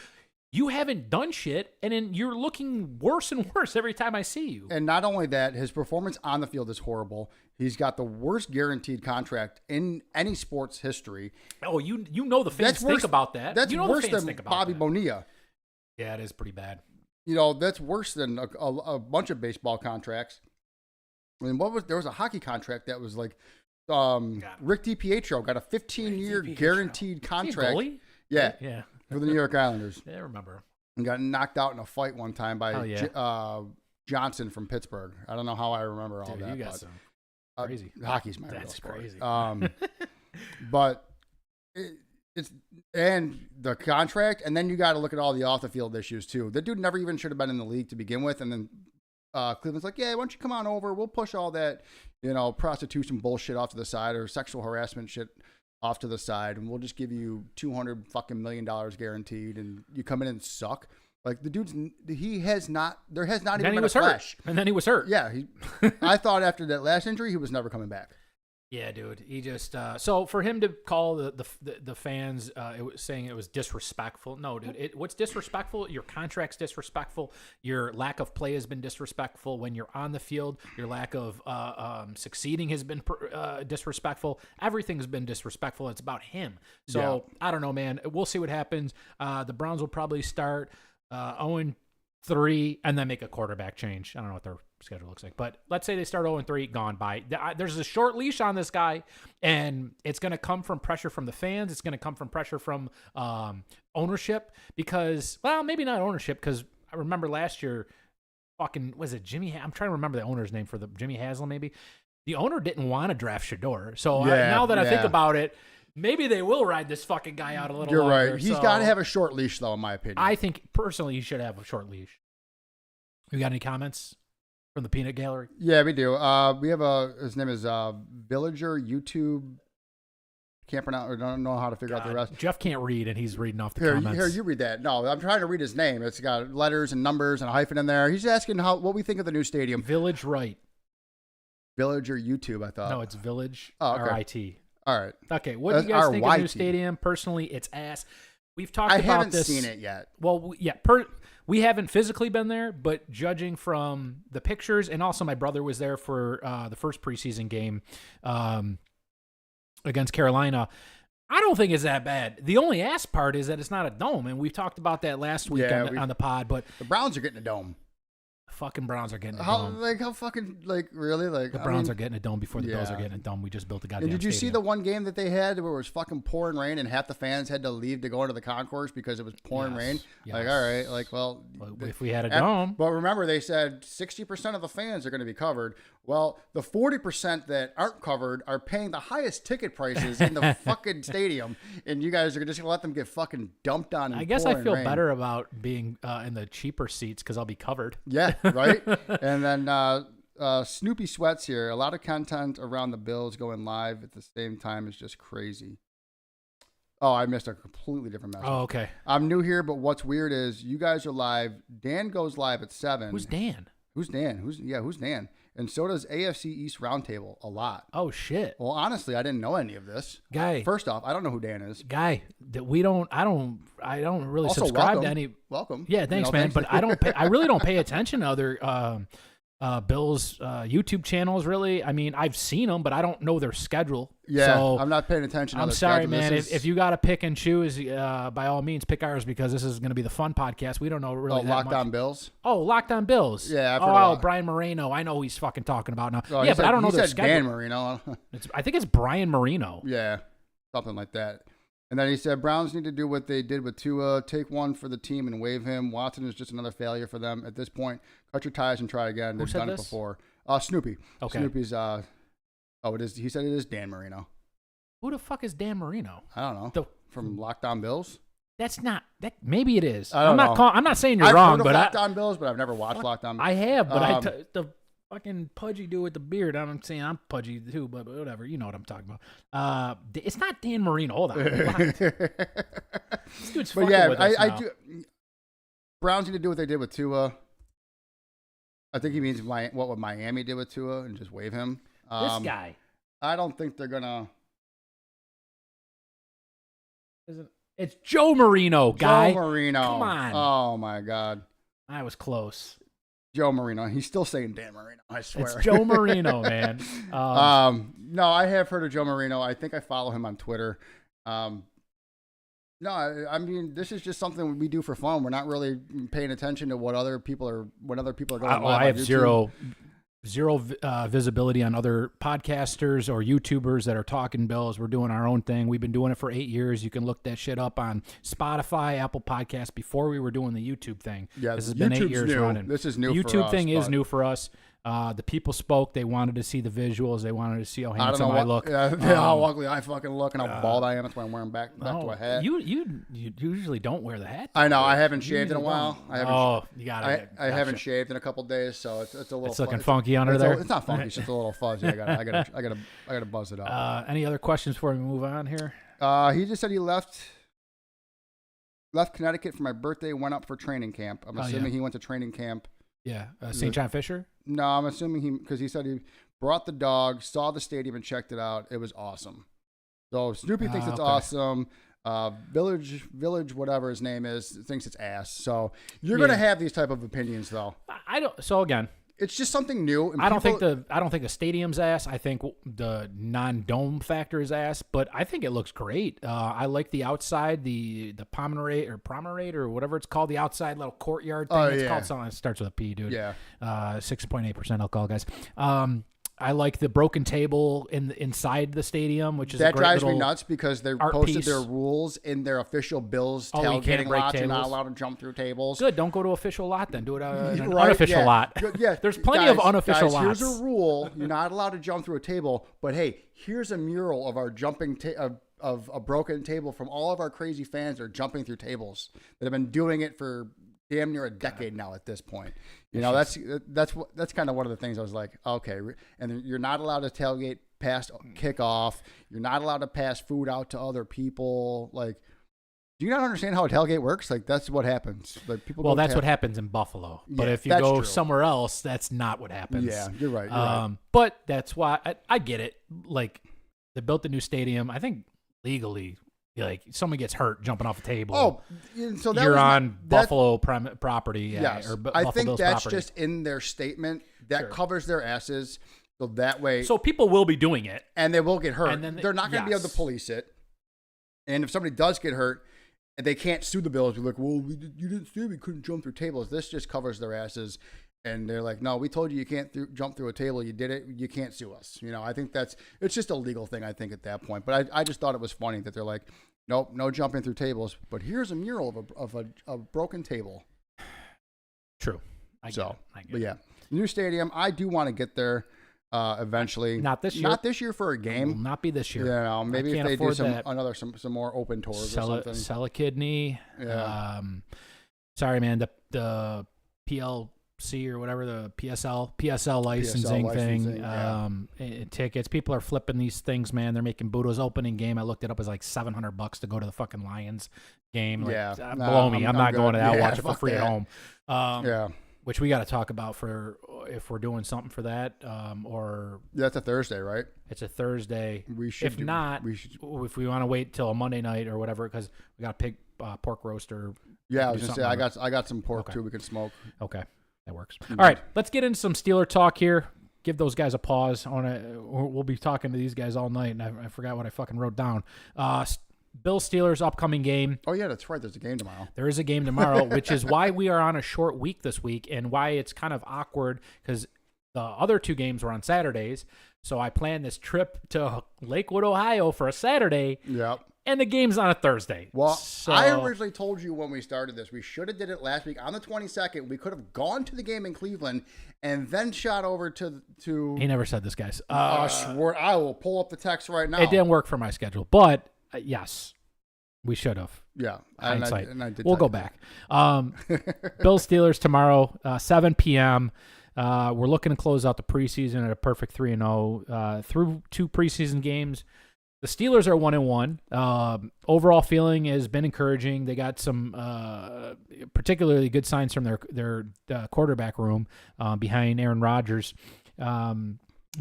[SPEAKER 2] you haven't done shit, and then you're looking worse and worse every time I see you.
[SPEAKER 3] And not only that, his performance on the field is horrible. He's got the worst guaranteed contract in any sports history.
[SPEAKER 2] Oh, you know the fans think about that.
[SPEAKER 3] That's worse than Bobby
[SPEAKER 2] that.
[SPEAKER 3] Bonilla.
[SPEAKER 2] Yeah, it is pretty bad.
[SPEAKER 3] That's worse than a bunch of baseball contracts. I mean, there was a hockey contract that was like Rick DiPietro got a 15-year guaranteed contract. Yeah, for the New York Islanders.
[SPEAKER 2] Yeah, I remember.
[SPEAKER 3] And got knocked out in a fight one time by Johnson from Pittsburgh. I don't know how I remember all that.
[SPEAKER 2] You got some crazy.
[SPEAKER 3] Hockey's my real
[SPEAKER 2] That's
[SPEAKER 3] sport.
[SPEAKER 2] crazy.
[SPEAKER 3] But it's and the contract, and then you got to look at all the off the field issues too. The dude never even should have been in the league to begin with, and then Cleveland's like, yeah, why don't you come on over? We'll push all that, prostitution bullshit off to the side or sexual harassment shit off to the side, and we'll just give you $200 million guaranteed, and you come in and suck. Like the dude's, there has not even been a flash.
[SPEAKER 2] And then he was hurt.
[SPEAKER 3] Yeah, I thought after that last injury, he was never coming back.
[SPEAKER 2] Yeah, dude. He just so for him to call the fans saying it was disrespectful. No, dude. What's disrespectful? Your contract's disrespectful. Your lack of play has been disrespectful. When you're on the field, your lack of succeeding has been disrespectful. Everything's been disrespectful. It's about him. So I don't know, man. We'll see what happens. The Browns will probably start 0-3 and then make a quarterback change. I don't know what their schedule looks like, but let's say they start 0-3, gone by. There's a short leash on this guy, and it's going to come from pressure from the fans. It's going to come from pressure from ownership because, well, maybe not ownership, because I remember last year, was it Jimmy? I'm trying to remember the owner's name for the Jimmy Haslam, maybe. The owner didn't want to draft Shador. So now that I think about it, maybe they will ride this fucking guy out a little longer.
[SPEAKER 3] You're right. He's got to have a short leash, though, in my opinion.
[SPEAKER 2] I think, personally, he should have a short leash. You got any comments from the Peanut Gallery?
[SPEAKER 3] Yeah, we do. We have his name is Villager YouTube. Can't pronounce or don't know how to figure out the rest.
[SPEAKER 2] Jeff can't read, and he's reading off the comments.
[SPEAKER 3] Here, you read that. No, I'm trying to read his name. It's got letters and numbers and a hyphen in there. He's asking what we think of the new stadium.
[SPEAKER 2] Village Right.
[SPEAKER 3] Villager YouTube, I thought.
[SPEAKER 2] No, it's Village
[SPEAKER 3] R-I-T. All right.
[SPEAKER 2] Okay, what do you guys think of the new stadium? Personally, it's ass. We've talked about this. I
[SPEAKER 3] haven't seen it yet.
[SPEAKER 2] Well, yeah, we haven't physically been there, but judging from the pictures, and also my brother was there for the first preseason game against Carolina. I don't think it's that bad. The only ass part is that it's not a dome, and we've talked about that last week on the pod. But
[SPEAKER 3] the Browns are getting a dome.
[SPEAKER 2] Fucking Browns are getting a dome.
[SPEAKER 3] The
[SPEAKER 2] Browns are getting a dome before the Bills are getting a dome. We just built a goddamn
[SPEAKER 3] Did you
[SPEAKER 2] stadium.
[SPEAKER 3] see the one game that they had where it was fucking pouring rain and half the fans had to leave to go into the concourse because it was pouring rain?
[SPEAKER 2] Yes.
[SPEAKER 3] Like, all right,
[SPEAKER 2] if we had a dome.
[SPEAKER 3] But remember, they said 60% of the fans are going to be covered. Well, the 40% that aren't covered are paying the highest ticket prices in the fucking stadium, and you guys are just going to let them get fucking dumped on.
[SPEAKER 2] I guess I feel better about being in the cheaper seats because I'll be covered.
[SPEAKER 3] Yeah, right? And then Snoopy Sweats here. A lot of content around the Bills going live at the same time is just crazy. Oh, I missed a completely different message.
[SPEAKER 2] Oh, okay.
[SPEAKER 3] I'm new here, but what's weird is you guys are live. Dan goes live at 7.
[SPEAKER 2] Who's Dan?
[SPEAKER 3] Who's Dan? Who's Dan? And so does AFC East Roundtable a lot.
[SPEAKER 2] Oh, shit.
[SPEAKER 3] Well, honestly, I didn't know any of this.
[SPEAKER 2] Guy.
[SPEAKER 3] First off, I don't know who Dan is.
[SPEAKER 2] Guy, that I don't really
[SPEAKER 3] also,
[SPEAKER 2] subscribe to any.
[SPEAKER 3] Welcome.
[SPEAKER 2] Yeah, thanks, man. But I really don't pay attention to other Bills YouTube channels, really. I mean, I've seen them, but I don't know their schedule.
[SPEAKER 3] Yeah,
[SPEAKER 2] so
[SPEAKER 3] I'm not paying attention.
[SPEAKER 2] I'm sorry, man. If you got to pick and choose, by all means, pick ours because this is going to be the fun podcast. We don't know really that
[SPEAKER 3] Locked
[SPEAKER 2] much.
[SPEAKER 3] On Bills?
[SPEAKER 2] Oh, Locked On Bills.
[SPEAKER 3] Yeah.
[SPEAKER 2] Brian Moreno. I know who he's fucking talking about now.
[SPEAKER 3] Oh,
[SPEAKER 2] yeah, but I don't know their schedule.
[SPEAKER 3] Dan Marino.
[SPEAKER 2] I think it's Brian Marino.
[SPEAKER 3] Yeah, something like that. And then he said, Browns need to do what they did with Tua, take one for the team and waive him. Watson is just another failure for them. At this point, cut your ties and try again. They've done it before. Snoopy.
[SPEAKER 2] Okay.
[SPEAKER 3] Snoopy's Oh, it is. He said it is Dan Marino.
[SPEAKER 2] Who the fuck is Dan Marino?
[SPEAKER 3] I don't know. From Locked On Bills?
[SPEAKER 2] That's not that. Maybe it is.
[SPEAKER 3] I don't know.
[SPEAKER 2] I'm not saying you're
[SPEAKER 3] I've
[SPEAKER 2] wrong,
[SPEAKER 3] heard of
[SPEAKER 2] but
[SPEAKER 3] Locked On Bills, but I've never watched Locked On Bills.
[SPEAKER 2] I have, but the fucking pudgy dude with the beard. I'm saying I'm pudgy too, but whatever. You know what I'm talking about. It's not Dan Marino. Hold on. This dude's fucking with us now.
[SPEAKER 3] do. Browns need to do what they did with Tua. I think he means what Miami did with Tua and just waive him.
[SPEAKER 2] This guy.
[SPEAKER 3] I don't think they're gonna.
[SPEAKER 2] It's Joe Marino, guy.
[SPEAKER 3] Joe Marino.
[SPEAKER 2] Come on.
[SPEAKER 3] Oh my God.
[SPEAKER 2] I was close.
[SPEAKER 3] Joe Marino. He's still saying Dan Marino. I swear.
[SPEAKER 2] It's Joe Marino, man.
[SPEAKER 3] No, I have heard of Joe Marino. I think I follow him on Twitter. No, I mean, this is just something we do for fun. We're not really paying attention to what other people are going live
[SPEAKER 2] I have
[SPEAKER 3] on YouTube.
[SPEAKER 2] zero visibility on other podcasters or YouTubers that are talking Bills. We're doing our own thing. We've been doing it for 8 years. You can look that shit up on Spotify, Apple Podcasts before we were doing the YouTube thing.
[SPEAKER 3] Yeah,
[SPEAKER 2] this has been 8 years
[SPEAKER 3] new.
[SPEAKER 2] running.
[SPEAKER 3] This is new.
[SPEAKER 2] The YouTube
[SPEAKER 3] for us,
[SPEAKER 2] thing is
[SPEAKER 3] but
[SPEAKER 2] new for us. The people spoke. They wanted to see the visuals. They wanted to see how handsome I look.
[SPEAKER 3] Yeah, how ugly I fucking look and how bald I am. That's why I'm wearing back to a hat.
[SPEAKER 2] You usually don't wear the hat.
[SPEAKER 3] I know. I haven't shaved in a while.
[SPEAKER 2] You got it.
[SPEAKER 3] I haven't shaved in a couple days, so it's a little.
[SPEAKER 2] It's looking funky under there.
[SPEAKER 3] It's not funky. It's just a little fuzzy. I gotta buzz it up.
[SPEAKER 2] Any other questions before we move on here?
[SPEAKER 3] He just said he left Connecticut for my birthday. Went up for training camp. I'm assuming he went to training camp.
[SPEAKER 2] Yeah, St. John Fisher.
[SPEAKER 3] No, I'm assuming because he said he brought the dog, saw the stadium, and checked it out. It was awesome. So Snoopy thinks it's awesome. Village, whatever his name is, thinks it's ass. So you're gonna have these type of opinions, though.
[SPEAKER 2] I don't. So again,
[SPEAKER 3] it's just something new. And
[SPEAKER 2] I don't think the stadium's ass. I think the non-dome factor is ass, but I think it looks great. I like the outside, the promenade or whatever it's called, the outside little courtyard thing. It's called something that starts with a P, dude.
[SPEAKER 3] Yeah.
[SPEAKER 2] 6.8% alcohol, guys. I like the broken table inside the stadium, which is
[SPEAKER 3] that
[SPEAKER 2] a great
[SPEAKER 3] drives me
[SPEAKER 2] little
[SPEAKER 3] nuts because they posted
[SPEAKER 2] piece.
[SPEAKER 3] their rules in their official Bills
[SPEAKER 2] you can't
[SPEAKER 3] tailgating
[SPEAKER 2] break
[SPEAKER 3] lots. You're not
[SPEAKER 2] tables.
[SPEAKER 3] allowed to jump through tables.
[SPEAKER 2] Good. Don't go to official lot then. Do it in an
[SPEAKER 3] Right,
[SPEAKER 2] unofficial
[SPEAKER 3] yeah.
[SPEAKER 2] lot.
[SPEAKER 3] Yeah,
[SPEAKER 2] There's plenty of unofficial lots.
[SPEAKER 3] Here's a rule: you're not allowed to jump through a table. But hey, here's a mural of our jumping of a broken table from all of our crazy fans that are jumping through tables that have been doing it for damn near a decade now at this point. You know, that's kind of one of the things I was like, okay. And you're not allowed to tailgate past kickoff. You're not allowed to pass food out to other people. Like, do you not understand how a tailgate works? Like, that's what happens. Like, people.
[SPEAKER 2] Well, that's what happens in Buffalo. But
[SPEAKER 3] Yeah,
[SPEAKER 2] if you
[SPEAKER 3] that's
[SPEAKER 2] go
[SPEAKER 3] true.
[SPEAKER 2] somewhere else, that's not what happens.
[SPEAKER 3] Yeah, you're right. You're right.
[SPEAKER 2] But that's why I get it. Like, they built the new stadium. I think legally, like, someone gets hurt jumping off a table.
[SPEAKER 3] Oh, so that
[SPEAKER 2] you're
[SPEAKER 3] was
[SPEAKER 2] on Buffalo property.
[SPEAKER 3] Yes,
[SPEAKER 2] or
[SPEAKER 3] I
[SPEAKER 2] Buffalo
[SPEAKER 3] think
[SPEAKER 2] Bills
[SPEAKER 3] that's
[SPEAKER 2] property.
[SPEAKER 3] just in their statement that
[SPEAKER 2] Sure.
[SPEAKER 3] covers their asses. So that way,
[SPEAKER 2] So people will be doing it.
[SPEAKER 3] and they will get hurt.
[SPEAKER 2] And then
[SPEAKER 3] They're not going to be able to police it. And if somebody does get hurt, and they can't sue the Bills, be like, well, you didn't say we couldn't jump through tables. This just covers their asses. And they're like, no, we told you can't jump through a table. You did it. You can't sue us. You know, I think it's just a legal thing, I think, at that point. But I just thought it was funny that they're like, nope, no jumping through tables. But here's a mural of a broken table.
[SPEAKER 2] True. I get it.
[SPEAKER 3] But yeah, new stadium. I do want to get there eventually.
[SPEAKER 2] Not this year.
[SPEAKER 3] Not this year for a
[SPEAKER 2] Will
[SPEAKER 3] game.
[SPEAKER 2] not be this year.
[SPEAKER 3] You know, maybe
[SPEAKER 2] I
[SPEAKER 3] if
[SPEAKER 2] can't
[SPEAKER 3] they do
[SPEAKER 2] afford
[SPEAKER 3] some more open tours or
[SPEAKER 2] sell
[SPEAKER 3] something.
[SPEAKER 2] sell a kidney.
[SPEAKER 3] Yeah.
[SPEAKER 2] Sorry, man. The PLC or whatever, the PSL licensing thing.
[SPEAKER 3] yeah.
[SPEAKER 2] Tickets. People are flipping these things, man. They're making Budo's opening game. I looked it up. It was like $700 to go to the fucking Lions game. Like,
[SPEAKER 3] Yeah.
[SPEAKER 2] blow me. I'm not going to that.
[SPEAKER 3] Yeah,
[SPEAKER 2] Watch it for
[SPEAKER 3] fuck
[SPEAKER 2] free at
[SPEAKER 3] that.
[SPEAKER 2] home.
[SPEAKER 3] Yeah.
[SPEAKER 2] Which we got to talk about for if we're doing something for that, or
[SPEAKER 3] That's a Thursday, right?
[SPEAKER 2] it's a Thursday.
[SPEAKER 3] We should.
[SPEAKER 2] If we want to wait till a Monday night or whatever, because we got a pig pork roast or
[SPEAKER 3] Yeah, I
[SPEAKER 2] do
[SPEAKER 3] was gonna say
[SPEAKER 2] something
[SPEAKER 3] I got some pork
[SPEAKER 2] Okay.
[SPEAKER 3] too. We can smoke.
[SPEAKER 2] okay, that works. All right, let's get into some Steeler talk here. Give those guys a pause. We'll be talking to these guys all night, and I forgot what I fucking wrote down. Bill Steelers upcoming game.
[SPEAKER 3] Oh yeah, that's right. There's a game tomorrow.
[SPEAKER 2] There is a game tomorrow, which is why we are on a short week this week and why it's kind of awkward because the other two games were on Saturdays. So I planned this trip to Lakewood, Ohio for a Saturday.
[SPEAKER 3] Yep.
[SPEAKER 2] and the game's on a Thursday.
[SPEAKER 3] Well,
[SPEAKER 2] so,
[SPEAKER 3] I originally told you when we started this, we should have did it last week on the 22nd. We could have gone to the game in Cleveland and then shot over to.
[SPEAKER 2] He never said this, guys.
[SPEAKER 3] I swear, I will pull up the text right now.
[SPEAKER 2] It didn't work for my schedule, but yes, we should have.
[SPEAKER 3] Yeah,
[SPEAKER 2] Hindsight.
[SPEAKER 3] And I did
[SPEAKER 2] we'll go back. Bills Steelers tomorrow, 7 p.m. We're looking to close out the preseason at a perfect 3-0 through 2 preseason games. The Steelers are 1-1. Overall feeling has been encouraging. They got some particularly good signs from their quarterback room behind Aaron Rodgers.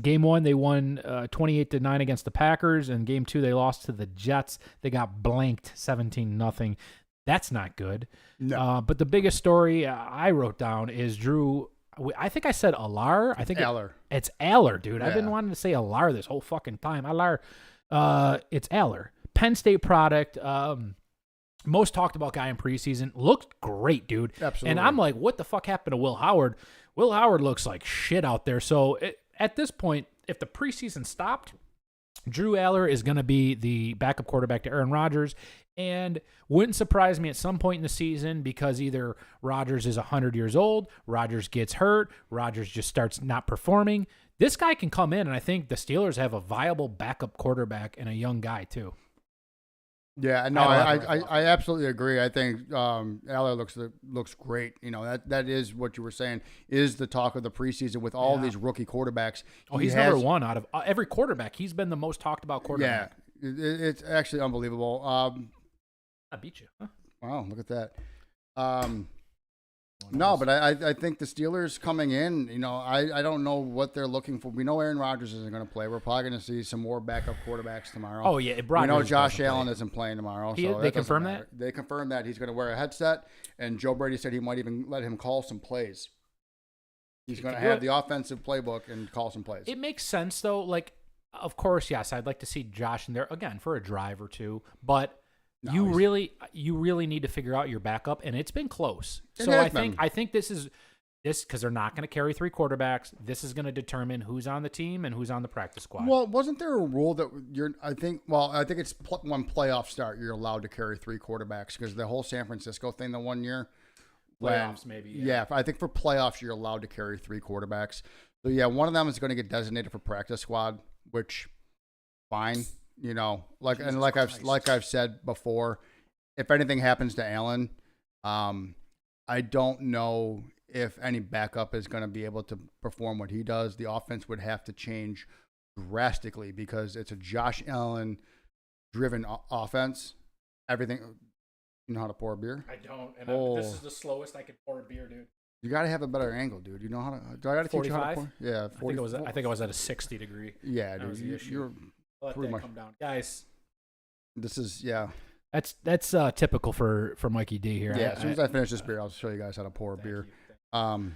[SPEAKER 2] Game 1, they won 28-9 against the Packers, and Game 2, they lost to the Jets. They got blanked 17-0. That's not good.
[SPEAKER 3] No.
[SPEAKER 2] But the biggest story I wrote down is Drew. I think I said Allar. I think
[SPEAKER 3] Aller.
[SPEAKER 2] It's Aller, dude. I've been
[SPEAKER 3] Yeah.
[SPEAKER 2] wanting to say Allar this whole fucking time. Allar. It's Aller. Penn State product. Most talked about guy in preseason. Looked great, dude.
[SPEAKER 3] Absolutely.
[SPEAKER 2] And I'm like, what the fuck happened to Will Howard? Will Howard looks like shit out there. So at this point, if the preseason stopped, Drew Aller is going to be the backup quarterback to Aaron Rodgers. And wouldn't surprise me at some point in the season because either Rodgers is 100 years old, Rodgers gets hurt, Rodgers just starts not performing. This guy can come in, and I think the Steelers have a viable backup quarterback and a young guy, too.
[SPEAKER 3] Yeah, no, I absolutely agree. I think Aller looks great. You know, that is what you were saying is the talk of the preseason with all these rookie quarterbacks.
[SPEAKER 2] Oh, he's number one out of every quarterback. He's been the most talked about quarterback.
[SPEAKER 3] Yeah, it's actually unbelievable.
[SPEAKER 2] I beat you. Huh?
[SPEAKER 3] Wow, look at that. No, but I think the Steelers coming in, you know, I don't know what they're looking for. We know Aaron Rodgers isn't going to play. We're probably going to see some more backup quarterbacks tomorrow.
[SPEAKER 2] Oh, yeah.
[SPEAKER 3] We know Josh Allen isn't playing tomorrow.
[SPEAKER 2] They confirmed that?
[SPEAKER 3] They confirmed that he's going to wear a headset, and Joe Brady said he might even let him call some plays. He's going to have the offensive playbook and call some plays.
[SPEAKER 2] It makes sense, though. Like, of course, yes, I'd like to see Josh in there, again, for a drive or two, but...
[SPEAKER 3] No,
[SPEAKER 2] you really need to figure out your backup, and it's been close. So I think this because they're not going to carry 3 quarterbacks. This is going to determine who's on the team and who's on the practice squad.
[SPEAKER 3] Well, wasn't there a rule that I think it's when playoffs start, you're allowed to carry 3 quarterbacks because the whole San Francisco thing the one year.
[SPEAKER 2] Playoffs, maybe.
[SPEAKER 3] Yeah, I think for playoffs, you're allowed to carry 3 quarterbacks. So yeah, one of them is going to get designated for practice squad, which fine. You know, like I've said before, if anything happens to Allen, I don't know if any backup is going to be able to perform what he does. The offense would have to change drastically because it's a Josh Allen driven offense. Everything. You know how to pour a beer?
[SPEAKER 2] I don't. And this is the slowest I could pour a beer, dude.
[SPEAKER 3] You got to have a better angle, dude. You know how to? Do I got to teach you how to pour? Yeah, 40,
[SPEAKER 2] I think I was at a 60 degree.
[SPEAKER 3] Yeah, dude. You're
[SPEAKER 2] let
[SPEAKER 3] pretty
[SPEAKER 2] that
[SPEAKER 3] much
[SPEAKER 2] come down, guys.
[SPEAKER 3] This is yeah.
[SPEAKER 2] That's typical for Mikey D here.
[SPEAKER 3] Yeah, as soon as I finish this beer, I'll show you guys how to pour a beer. And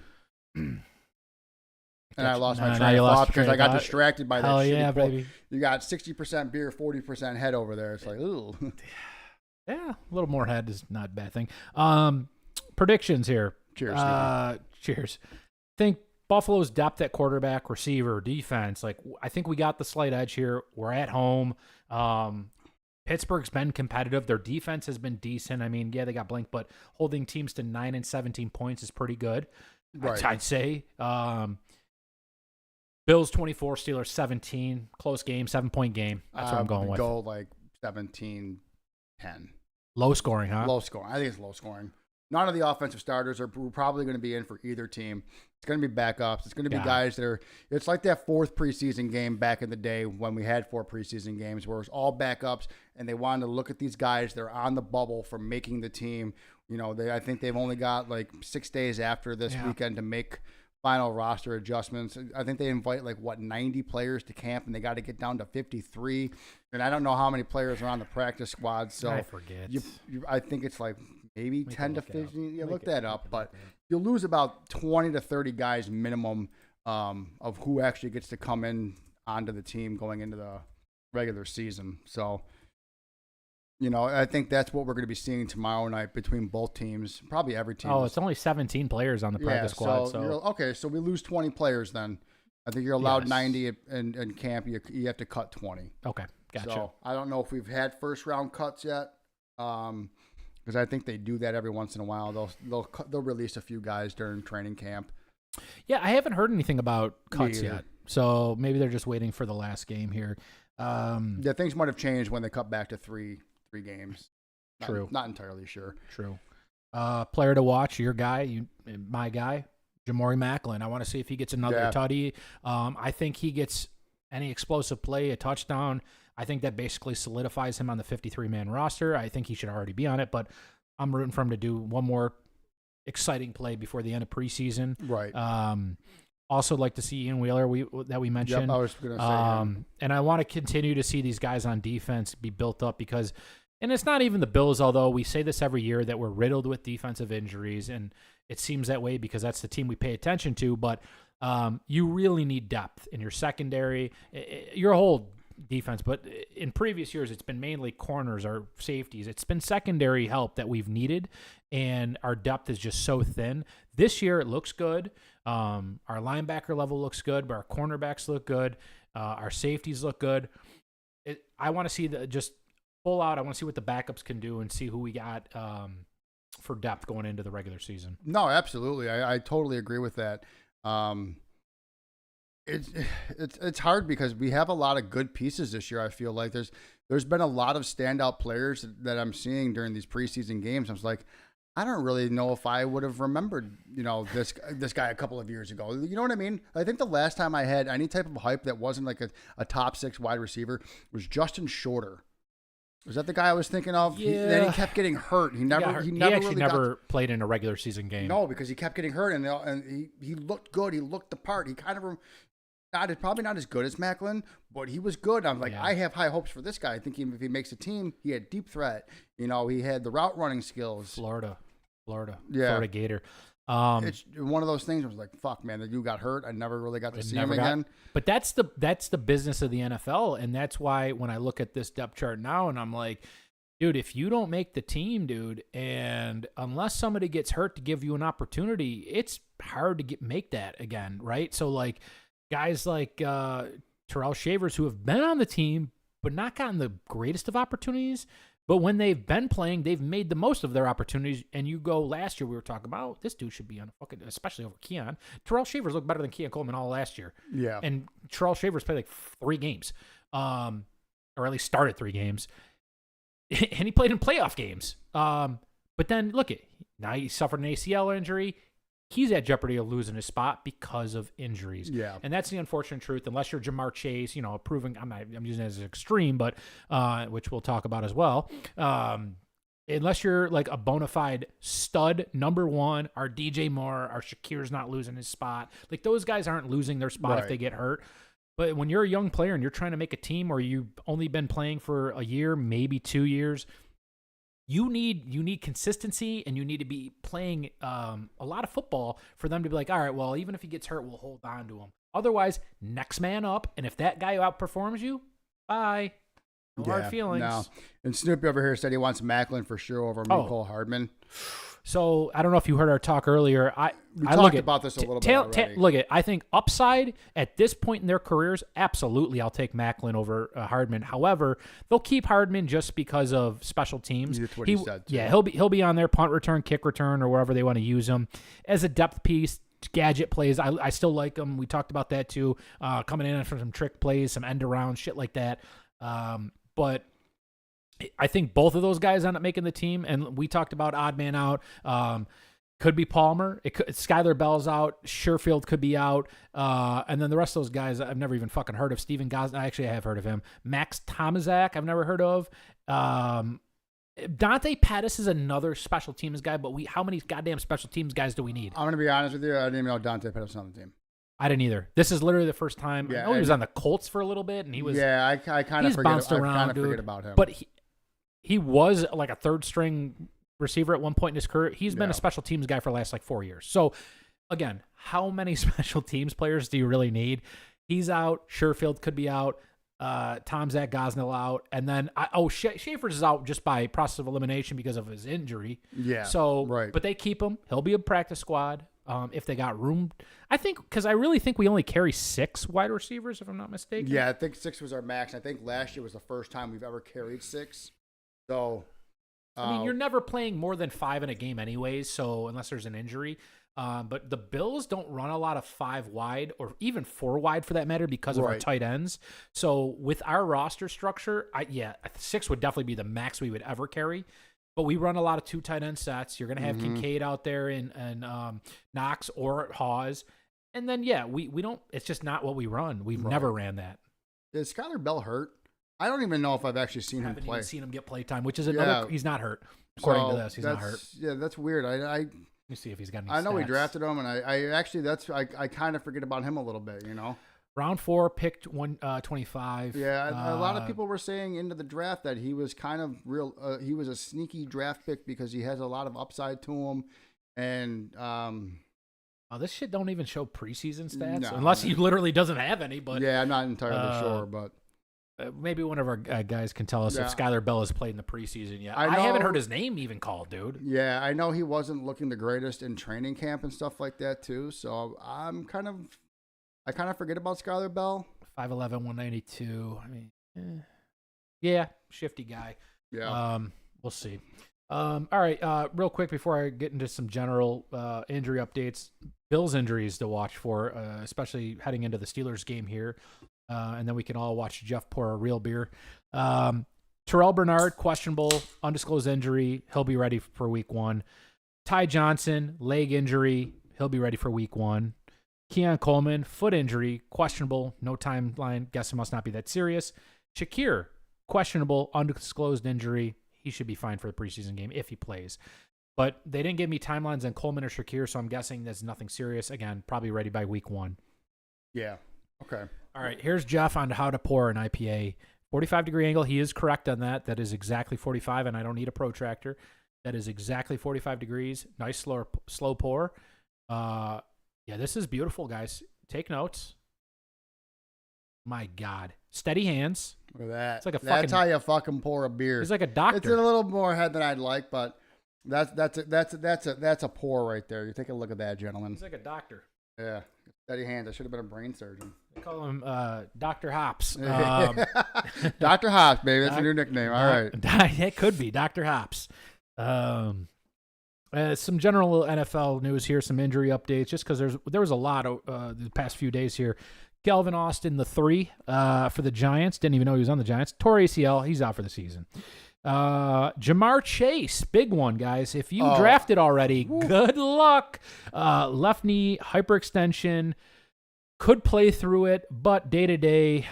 [SPEAKER 3] I lost my train of thought because I got distracted by that.
[SPEAKER 2] Hell
[SPEAKER 3] shitty
[SPEAKER 2] yeah,
[SPEAKER 3] pour.
[SPEAKER 2] baby!
[SPEAKER 3] You got 60% beer, 40% head over there. It's like, ooh.
[SPEAKER 2] Yeah, a little more head is not a bad thing. Predictions here.
[SPEAKER 3] Cheers.
[SPEAKER 2] Cheers. Think Buffalo's depth at quarterback, receiver, defense. Like, I think we got the slight edge here. We're at home. Pittsburgh's been competitive. Their defense has been decent. I mean, yeah, they got blanked, but holding teams to 9 and 17 points is pretty good.
[SPEAKER 3] Right.
[SPEAKER 2] I'd say. Bills 24, Steelers 17. Close game, 7-point game. That's what I'm going with.
[SPEAKER 3] Go like 17-10.
[SPEAKER 2] Low scoring, huh?
[SPEAKER 3] Low scoring. I think it's low scoring. None of the offensive starters are probably going to be in for either team. It's going to be backups. It's going to be guys that are – it's like that 4th preseason game back in the day when we had 4 preseason games where it was all backups, and they wanted to look at these guys that are on the bubble for making the team. You know, I think they've only got like 6 days after this weekend to make final roster adjustments. I think they invite 90 players to camp, and they got to get down to 53. And I don't know how many players are on the practice squad. So
[SPEAKER 2] I forget.
[SPEAKER 3] I think it's like – maybe 10 to 15. Yeah, look that up. But you'll lose about 20 to 30 guys minimum of who actually gets to come in onto the team going into the regular season. So, you know, I think that's what we're going to be seeing tomorrow night between both teams, probably every team.
[SPEAKER 2] Oh, it's only 17 players on the practice squad. So
[SPEAKER 3] okay, so we lose 20 players then. I think you're allowed 90 in camp. You have to cut 20.
[SPEAKER 2] Okay. Gotcha.
[SPEAKER 3] So I don't know if we've had first round cuts yet, because I think they do that every once in a while. They'll release a few guys during training camp.
[SPEAKER 2] Yeah, I haven't heard anything about cuts yet. So maybe they're just waiting for the last game here.
[SPEAKER 3] Yeah, things might have changed when they cut back to three games.
[SPEAKER 2] True.
[SPEAKER 3] Not entirely sure.
[SPEAKER 2] True. Player to watch, your guy, my guy, Jamori Macklin. I want to see if he gets another tutty. I think he gets any explosive play, a touchdown. I think that basically solidifies him on the 53-man roster. I think he should already be on it, but I'm rooting for him to do one more exciting play before the end of preseason.
[SPEAKER 3] Right.
[SPEAKER 2] Also like to see Ian Wheeler that we mentioned.
[SPEAKER 3] Yep, I was going to say him.
[SPEAKER 2] And I want to continue to see these guys on defense be built up because, and it's not even the Bills, although we say this every year that we're riddled with defensive injuries, and it seems that way because that's the team we pay attention to, but you really need depth in your secondary, your whole defense. But in previous years, it's been mainly corners or safeties. It's been secondary help that we've needed, and our depth is just so thin. This year, it looks good. Our linebacker level looks good, but our cornerbacks look good. Our safeties look good. I want to see just full out. I want to see what the backups can do and see who we got for depth going into the regular season.
[SPEAKER 3] No, absolutely. I totally agree with that. It's hard because we have a lot of good pieces this year. I feel like there's been a lot of standout players that I'm seeing during these preseason games. I was like, I don't really know if I would have remembered, this guy a couple of years ago. You know what I mean? I think the last time I had any type of hype that wasn't like a top 6 wide receiver was Justin Shorter. Was that the guy I was thinking of?
[SPEAKER 2] Yeah.
[SPEAKER 3] Then he kept getting hurt. He
[SPEAKER 2] never played in a regular season game.
[SPEAKER 3] No, because he kept getting hurt, and he looked good. He looked the part. He kind of probably not as good as Macklin, but he was good. I'm like, I have high hopes for this guy. I think if he makes a team, he had deep threat. He had the route running skills.
[SPEAKER 2] Florida Gator.
[SPEAKER 3] It's one of those things. I was like, fuck, man, the dude got hurt. I never really got to see him again.
[SPEAKER 2] But that's the business of the NFL, and that's why when I look at this depth chart now, and I'm like, dude, if you don't make the team, dude, and unless somebody gets hurt to give you an opportunity, it's hard to make that again, right? So like guys like Terrell Shavers who have been on the team but not gotten the greatest of opportunities. But when they've been playing, they've made the most of their opportunities. And you go last year, we were talking about this dude should be on a fucking, especially over Keon. Terrell Shavers looked better than Keon Coleman all last year.
[SPEAKER 3] Yeah.
[SPEAKER 2] And Terrell Shavers played like 3 games, or at least started 3 games. And he played in playoff games. But then look now he suffered an ACL injury. He's at jeopardy of losing his spot because of injuries.
[SPEAKER 3] Yeah.
[SPEAKER 2] And that's the unfortunate truth. Unless you're Jamar Chase, proving I'm using it as an extreme, but which we'll talk about as well. Unless you're like a bona fide stud number 1, our DJ Moore, our Shakir's not losing his spot. Like those guys aren't losing their spot if they get hurt. But when you're a young player and you're trying to make a team or you've only been playing for a year, maybe 2 years, you need consistency, and you need to be playing a lot of football for them to be like, all right, well, even if he gets hurt, we'll hold on to him. Otherwise, next man up, and if that guy outperforms you, bye. No hard feelings.
[SPEAKER 3] No. And Snoopy over here said he wants Macklin for sure over Mecole Hardman.
[SPEAKER 2] So I don't know if you heard our talk earlier.
[SPEAKER 3] We talked about this a little bit already.
[SPEAKER 2] Look, I think upside at this point in their careers, absolutely, I'll take Macklin over Hardman. However, they'll keep Hardman just because of special teams.
[SPEAKER 3] That's what he said, too.
[SPEAKER 2] Yeah, he'll be on their punt return, kick return, or wherever they want to use him as a depth piece. Gadget plays, I still like him. We talked about that too. Coming in for some trick plays, some end around shit like that. But I think both of those guys end up making the team, and we talked about odd man out. Could be Palmer. Skylar Bell's out. Sherfield could be out. And then the rest of those guys I've never even fucking heard of. Steven Gosnell, actually I have heard of him. Max Tomaszak, I've never heard of. Dante Pettis is another special teams guy, but how many goddamn special teams guys do we need?
[SPEAKER 3] I'm going to be honest with you. I didn't even know Dante Pettis was on the team.
[SPEAKER 2] I didn't either. This is literally the first time.
[SPEAKER 3] Yeah,
[SPEAKER 2] I know he was on the Colts for a little bit, and he was.
[SPEAKER 3] Yeah, I kind of forget about him.
[SPEAKER 2] But he was like a third string receiver at one point in his career. He's been a special teams guy for the last 4 years. So again, how many special teams players do you really need? He's out. Sherfield could be out. Tomaszak, Gosnell out, and then Schaefer's is out just by process of elimination because of his injury.
[SPEAKER 3] Yeah.
[SPEAKER 2] So,
[SPEAKER 3] right.
[SPEAKER 2] But they keep him. He'll be a practice squad. if they got room. I think because I really think we only carry 6 wide receivers, if I'm not mistaken.
[SPEAKER 3] Yeah, I think 6 was our max. I think last year was the first time we've ever carried 6. So,
[SPEAKER 2] I mean, you're never playing more than 5 in a game anyways, so unless there's an injury. But the Bills don't run a lot of 5 wide or even 4 wide for that matter because of our tight ends. So with our roster structure, 6 would definitely be the max we would ever carry. But we run a lot of 2 tight end sets. You're going to have Kincaid out there and Knox or Hawes. And then, we don't – it's just not what we run. We've never ran that.
[SPEAKER 3] Is Skyler Bell hurt? I don't even know if I've actually seen him play.
[SPEAKER 2] I haven't even seen him get play time, which is another – he's not hurt. According to this, he's not hurt.
[SPEAKER 3] Yeah, that's weird. Let
[SPEAKER 2] me see if he's got any
[SPEAKER 3] I know
[SPEAKER 2] stats.
[SPEAKER 3] we drafted him, and I kind of forget about him a little bit, you know?
[SPEAKER 2] Round 4, picked 125.
[SPEAKER 3] Yeah, a lot of people were saying into the draft that he was kind of he was a sneaky draft pick because he has a lot of upside to him, and
[SPEAKER 2] this shit don't even show preseason stats unless he literally doesn't have any. But
[SPEAKER 3] yeah, I'm not entirely sure, but
[SPEAKER 2] maybe one of our guys can tell us if Skyler Bell has played in the preseason yet. I haven't heard his name even called, dude.
[SPEAKER 3] Yeah, I know he wasn't looking the greatest in training camp and stuff like that too. So I kind of forget about Skyler Bell.
[SPEAKER 2] 5'11", 192. I mean, yeah, shifty guy.
[SPEAKER 3] Yeah.
[SPEAKER 2] We'll see. All right, real quick before I get into some general injury updates, Bills injuries to watch for, especially heading into the Steelers game here. And then we can all watch Jeff pour a real beer. Terrell Bernard, questionable, undisclosed injury. He'll be ready for week 1. Ty Johnson, leg injury. He'll be ready for week 1. Keon Coleman, foot injury, questionable, no timeline. Guess it must not be that serious. Shakir, questionable, undisclosed injury. He should be fine for the preseason game if he plays. But they didn't give me timelines on Coleman or Shakir, so I'm guessing there's nothing serious. Again, probably ready by week 1.
[SPEAKER 3] Yeah. Okay.
[SPEAKER 2] All right, here's Jeff on how to pour an IPA. 45-degree angle, he is correct on that. That is exactly 45, and I don't need a protractor. That is exactly 45 degrees. Nice slow pour. Yeah, this is beautiful, guys. Take notes. My God. Steady hands.
[SPEAKER 3] Look at that.
[SPEAKER 2] It's like
[SPEAKER 3] that's how you fucking pour a beer.
[SPEAKER 2] He's like a doctor.
[SPEAKER 3] It's a little more head than I'd like, but that's a pour right there. You take a look at that, gentlemen.
[SPEAKER 2] He's like a doctor.
[SPEAKER 3] Yeah. Steady hands. I should have been a brain surgeon.
[SPEAKER 2] They call him Dr. Hops.
[SPEAKER 3] Dr. Hops, baby. That's a new nickname. All right.
[SPEAKER 2] It could be Dr. Hops. Some general NFL news here, some injury updates, just because there was a lot the past few days here. Calvin Austin, the 3 for the Giants. Didn't even know he was on the Giants. Tore ACL. He's out for the season. Jamar Chase, big one, guys. If you drafted already, good luck. Left knee hyperextension, could play through it, but day to day,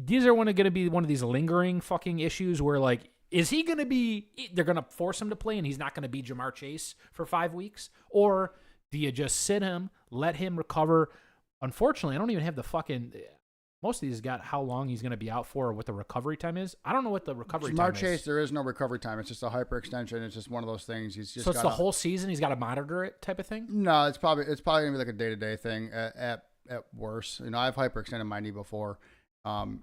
[SPEAKER 2] these are going to be one of these lingering fucking issues where, like, is he going to be, they're going to force him to play and he's not going to be Jamar Chase for 5 weeks? Or do you just sit him, let him recover? Unfortunately, I don't even have the fucking, most of these got how long he's going to be out for or what the recovery time is. I don't know what the recovery time is.
[SPEAKER 3] Jamar Chase, there is no recovery time. It's just a hyperextension. It's just one of those things. He's just
[SPEAKER 2] so it's the whole season he's got to monitor it type of thing?
[SPEAKER 3] No, it's probably going to be like a day-to-day thing at worst. You know, I've hyperextended my knee before.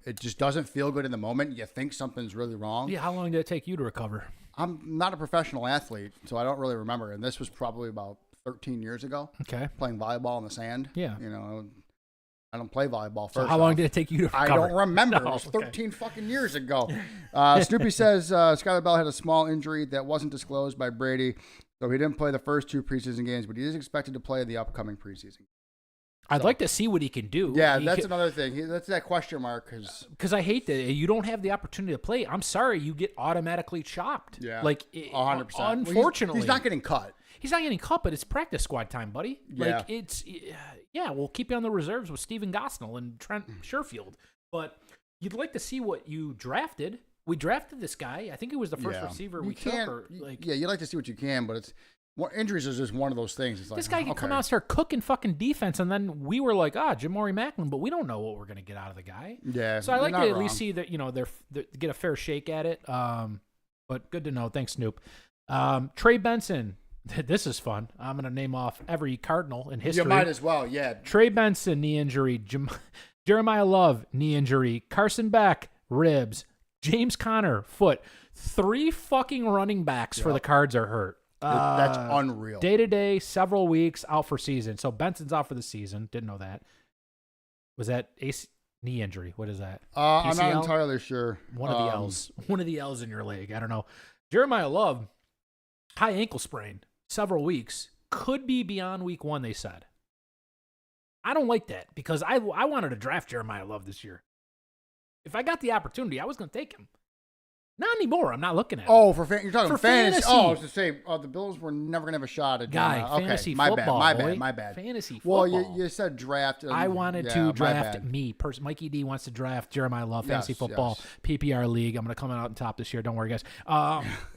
[SPEAKER 3] It just doesn't feel good in the moment. You think something's really wrong.
[SPEAKER 2] Yeah, how long did it take you to recover?
[SPEAKER 3] I'm not a professional athlete, so I don't really remember. And this was probably about 13 years ago.
[SPEAKER 2] Okay.
[SPEAKER 3] Playing volleyball in the sand.
[SPEAKER 2] Yeah.
[SPEAKER 3] You know, I don't play volleyball first.
[SPEAKER 2] So how long did it take you to recover?
[SPEAKER 3] I don't remember.
[SPEAKER 2] No,
[SPEAKER 3] it was 13 fucking years ago. Snoopy says Skyler Bell had a small injury that wasn't disclosed by Brady, so he didn't play the first 2 preseason games, but he is expected to play the upcoming preseason.
[SPEAKER 2] I'd like to see what he can do.
[SPEAKER 3] Yeah, that's another thing. That's that question mark.
[SPEAKER 2] Because I hate that you don't have the opportunity to play. I'm sorry, you get automatically chopped.
[SPEAKER 3] Yeah,
[SPEAKER 2] like
[SPEAKER 3] 100%.
[SPEAKER 2] Unfortunately,
[SPEAKER 3] well, he's not getting cut.
[SPEAKER 2] He's not getting cut, but it's practice squad time, buddy.
[SPEAKER 3] Yeah.
[SPEAKER 2] Like we'll keep you on the reserves with Steven Gosnell and Trent Sherfield. But you'd like to see what you drafted. We drafted this guy. I think it was the first receiver we took.
[SPEAKER 3] You'd like to see what you can, but it's. Well, injuries is just one of those things. It's like,
[SPEAKER 2] this guy can come out and start cooking fucking defense, and then we were like, Jamari Macklin, but we don't know what we're going to get out of the guy.
[SPEAKER 3] Yeah.
[SPEAKER 2] So I like to at least see that, they get a fair shake at it. But good to know. Thanks, Snoop. Trey Benson. This is fun. I'm going to name off every Cardinal in history.
[SPEAKER 3] You might as well, yeah.
[SPEAKER 2] Trey Benson, knee injury. Jeremiah Love, knee injury. Carson Beck, ribs. James Conner, foot. 3 fucking running backs for the Cards are hurt.
[SPEAKER 3] That's unreal.
[SPEAKER 2] Day to day, several weeks out for season. So Benson's out for the season. Didn't know that. Was that knee injury? What is that?
[SPEAKER 3] I'm not
[SPEAKER 2] PCL?
[SPEAKER 3] entirely sure.
[SPEAKER 2] One of the L's. One of the L's in your leg. I don't know. Jeremiah Love, high ankle sprain, several weeks. Could be beyond week 1, they said. I don't like that because I wanted to draft Jeremiah Love this year. If I got the opportunity, I was going to take him. Not anymore. I'm not looking at him.
[SPEAKER 3] Oh, you're talking
[SPEAKER 2] For
[SPEAKER 3] fantasy.
[SPEAKER 2] fantasy.
[SPEAKER 3] Oh, I was to say the Bills were never gonna have a shot at
[SPEAKER 2] fantasy
[SPEAKER 3] my
[SPEAKER 2] football.
[SPEAKER 3] My bad.
[SPEAKER 2] Fantasy
[SPEAKER 3] Well,
[SPEAKER 2] football.
[SPEAKER 3] you said draft.
[SPEAKER 2] I wanted to draft me. Mikey D wants to draft Jeremiah Love, fantasy football, PPR league. I'm going to come out on top this year. Don't worry, guys.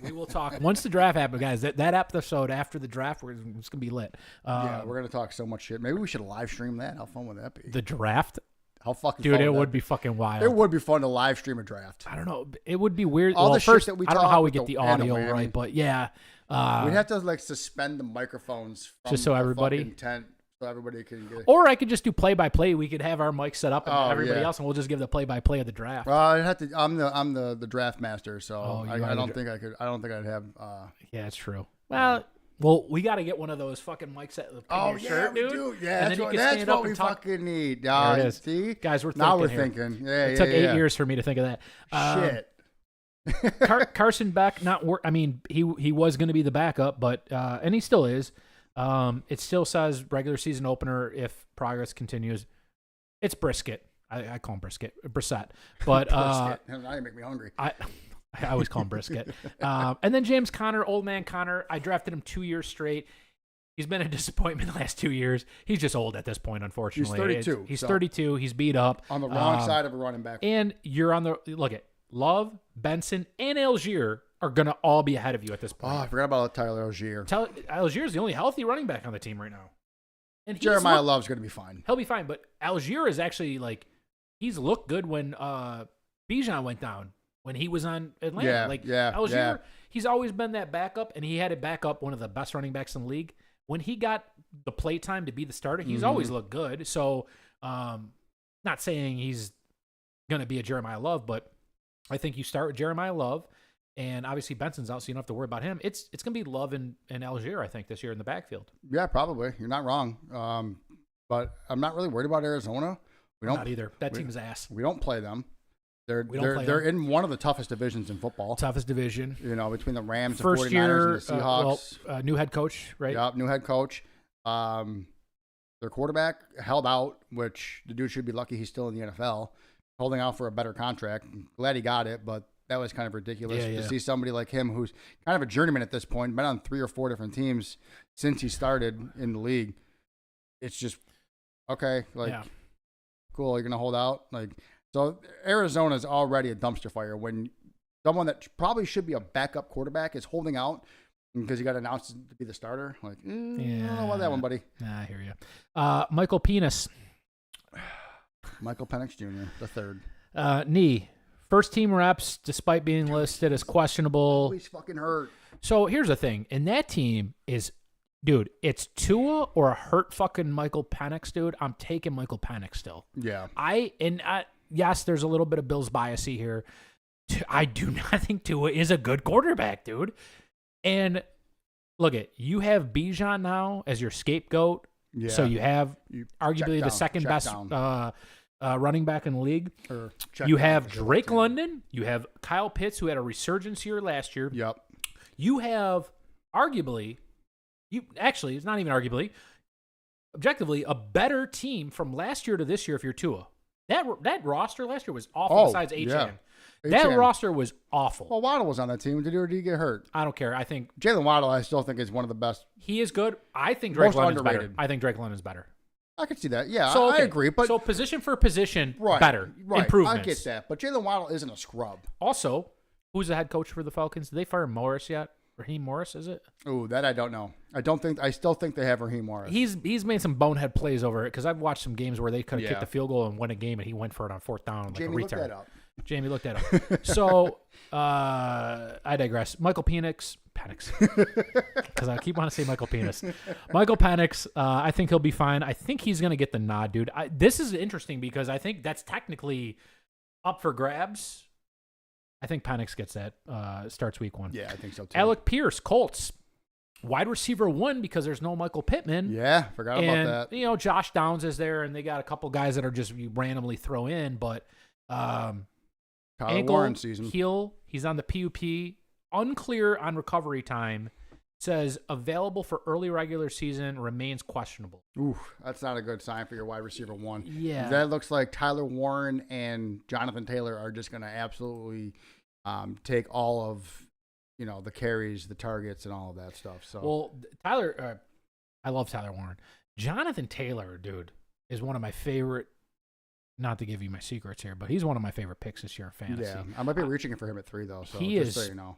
[SPEAKER 2] We will talk once the draft happens, guys. That episode after the draft, it's going to be lit.
[SPEAKER 3] Yeah, we're going to talk so much shit. Maybe we should live stream that. How fun would that be?
[SPEAKER 2] The draft?
[SPEAKER 3] How fucking
[SPEAKER 2] Dude,
[SPEAKER 3] fun
[SPEAKER 2] it would be fucking wild.
[SPEAKER 3] It would be fun to live stream a draft.
[SPEAKER 2] I don't know. It would be weird.
[SPEAKER 3] All
[SPEAKER 2] well,
[SPEAKER 3] the shit
[SPEAKER 2] first,
[SPEAKER 3] that we
[SPEAKER 2] I don't know
[SPEAKER 3] talk
[SPEAKER 2] how we
[SPEAKER 3] with
[SPEAKER 2] get
[SPEAKER 3] the
[SPEAKER 2] the audio
[SPEAKER 3] Whammy.
[SPEAKER 2] right, but yeah.
[SPEAKER 3] We'd have to like suspend the microphones from
[SPEAKER 2] Just so
[SPEAKER 3] the
[SPEAKER 2] everybody-
[SPEAKER 3] fucking tent so everybody can get.
[SPEAKER 2] Or I could just do play-by-play. We could have our mic set up and everybody
[SPEAKER 3] yeah.
[SPEAKER 2] else, and we'll just give the play-by-play of the draft.
[SPEAKER 3] I'd have to. I'm the draft master, so
[SPEAKER 2] you
[SPEAKER 3] I
[SPEAKER 2] are
[SPEAKER 3] don't think I could. I don't think I'd have.
[SPEAKER 2] Yeah, it's true. Well, we got to get one of those fucking mics at the shirt,
[SPEAKER 3] we
[SPEAKER 2] dude.
[SPEAKER 3] do. Yeah,
[SPEAKER 2] And
[SPEAKER 3] that's
[SPEAKER 2] then you
[SPEAKER 3] what,
[SPEAKER 2] can
[SPEAKER 3] that's
[SPEAKER 2] stand
[SPEAKER 3] what
[SPEAKER 2] up
[SPEAKER 3] we
[SPEAKER 2] and talk.
[SPEAKER 3] fucking need.
[SPEAKER 2] There it is.
[SPEAKER 3] See,
[SPEAKER 2] Guys, we're thinking
[SPEAKER 3] now we're
[SPEAKER 2] here.
[SPEAKER 3] thinking. Yeah,
[SPEAKER 2] It took 8 years for me to think of that.
[SPEAKER 3] Shit.
[SPEAKER 2] Carson Beck, I mean, he was going to be the backup, but and he still is. It still says regular season opener if progress continues. It's Brisket. I call him Brissett. But
[SPEAKER 3] Now you make me hungry.
[SPEAKER 2] I always call him Brisket. And then James Conner, old man Conner. I drafted him 2 years straight. He's been a disappointment the last 2 years. He's just old at this point, unfortunately.
[SPEAKER 3] He's 32.
[SPEAKER 2] He's 32. He's beat up.
[SPEAKER 3] On the wrong side of a running back.
[SPEAKER 2] And you're on the look at Love, Benson, and Algier are gonna all be ahead of you at this point.
[SPEAKER 3] I forgot about Tyler Algier.
[SPEAKER 2] Algier's the only healthy running back on the team right now. And
[SPEAKER 3] Jeremiah Love's going to be fine.
[SPEAKER 2] He'll be fine, but Algier is actually he's looked good when Bijan went down when he was on Atlanta. Algier, he's always been that backup, and he had a backup, one of the best running backs in the league. When he got the play time to be the starter, he's always looked good. So, not saying he's going to be a Jeremiah Love, but I think you start with Jeremiah Love, and obviously Benson's out, so you don't have to worry about him. It's going to be Love and Algier, I think, this year in the backfield.
[SPEAKER 3] Yeah, probably. You're not wrong. But I'm not really worried about Arizona.
[SPEAKER 2] Not either. That team's ass.
[SPEAKER 3] We don't play them. They're
[SPEAKER 2] them.
[SPEAKER 3] in one of the toughest divisions in football.
[SPEAKER 2] Toughest division.
[SPEAKER 3] Between the Rams, the
[SPEAKER 2] First
[SPEAKER 3] 49ers,
[SPEAKER 2] year,
[SPEAKER 3] and the Seahawks.
[SPEAKER 2] New head coach, right?
[SPEAKER 3] Yep, new head coach. Their quarterback held out, which the dude should be lucky he's still in the NFL, holding out for a better contract. I'm glad he got it, but that was kind of ridiculous to see somebody like him who's kind of a journeyman at this point, been on 3 or 4 different teams since he started in the league. It's just, okay, cool, you're going to hold out? So Arizona's already a dumpster fire when someone that probably should be a backup quarterback is holding out because he got announced to be the starter. I don't know about that one, buddy.
[SPEAKER 2] I hear you. Michael Penis.
[SPEAKER 3] Michael Penix Jr., the third.
[SPEAKER 2] Knee. First team reps, despite being listed as questionable.
[SPEAKER 3] He's fucking hurt.
[SPEAKER 2] So here's the thing. And that team is, dude, it's Tua or a hurt fucking Michael Penix, dude. I'm taking Michael Penix still.
[SPEAKER 3] Yeah.
[SPEAKER 2] Yes, there's a little bit of Bills bias here. I do not think Tua is a good quarterback, dude. And look you have Bijan now as your scapegoat. Yeah. So you have arguably the second best running back in the league. You have Drake London. You have Kyle Pitts, who had a resurgence here last year.
[SPEAKER 3] Yep.
[SPEAKER 2] You have arguably, it's not even arguably, objectively, a better team from last year to this year if you're Tua. That roster last year was awful besides H.N.
[SPEAKER 3] Yeah.
[SPEAKER 2] That roster was awful.
[SPEAKER 3] Well, Waddle was on that team. Did he get hurt?
[SPEAKER 2] I don't care. I think
[SPEAKER 3] Jalen Waddle, I still think, is one of the best.
[SPEAKER 2] He is good. I think Drake London's
[SPEAKER 3] underrated.
[SPEAKER 2] better. I think Drake London's better.
[SPEAKER 3] I could see that. Yeah,
[SPEAKER 2] So,
[SPEAKER 3] I agree. But
[SPEAKER 2] so position for position,
[SPEAKER 3] right,
[SPEAKER 2] better.
[SPEAKER 3] Right.
[SPEAKER 2] Improvements.
[SPEAKER 3] I get that. But Jalen Waddle isn't a scrub.
[SPEAKER 2] Also, who's the head coach for the Falcons? Did they fire Morris yet? Raheem Morris, is it?
[SPEAKER 3] Oh, that I don't know. I still think they have Raheem Morris.
[SPEAKER 2] He's made some bonehead plays over it because I've watched some games where they could have kicked the field goal and won a game, and he went for it on 4th down like
[SPEAKER 3] Jamie,
[SPEAKER 2] a retard.
[SPEAKER 3] look that up.
[SPEAKER 2] Jamie looked that up. So I digress. Michael Penix, because I keep wanting to say Michael Penis. Michael Penix, I think he'll be fine. I think he's going to get the nod, dude. This is interesting because I think that's technically up for grabs. I think Penix gets that. Starts week 1.
[SPEAKER 3] Yeah, I think so too.
[SPEAKER 2] Alec Pierce, Colts. Wide receiver 1 because there's no Michael Pittman.
[SPEAKER 3] Yeah, forgot about that.
[SPEAKER 2] You know, Josh Downs is there, and they got a couple guys that are just you randomly throw in. But
[SPEAKER 3] Tyler
[SPEAKER 2] ankle,
[SPEAKER 3] Warren season.
[SPEAKER 2] heel, he's on the PUP. Unclear on recovery time. Says available for early regular season, remains questionable.
[SPEAKER 3] Ooh, that's not a good sign for your wide receiver 1.
[SPEAKER 2] Yeah.
[SPEAKER 3] That looks like Tyler Warren and Jonathan Taylor are just going to absolutely take all of, the carries, the targets, and all of that stuff. So,
[SPEAKER 2] well, Tyler, I love Tyler Warren. Jonathan Taylor, dude, is one of my favorite. Not to give you my secrets here, but he's one of my favorite picks this year in fantasy.
[SPEAKER 3] yeah, I might be reaching for him at 3 though. So
[SPEAKER 2] he
[SPEAKER 3] just
[SPEAKER 2] is.
[SPEAKER 3] so you know.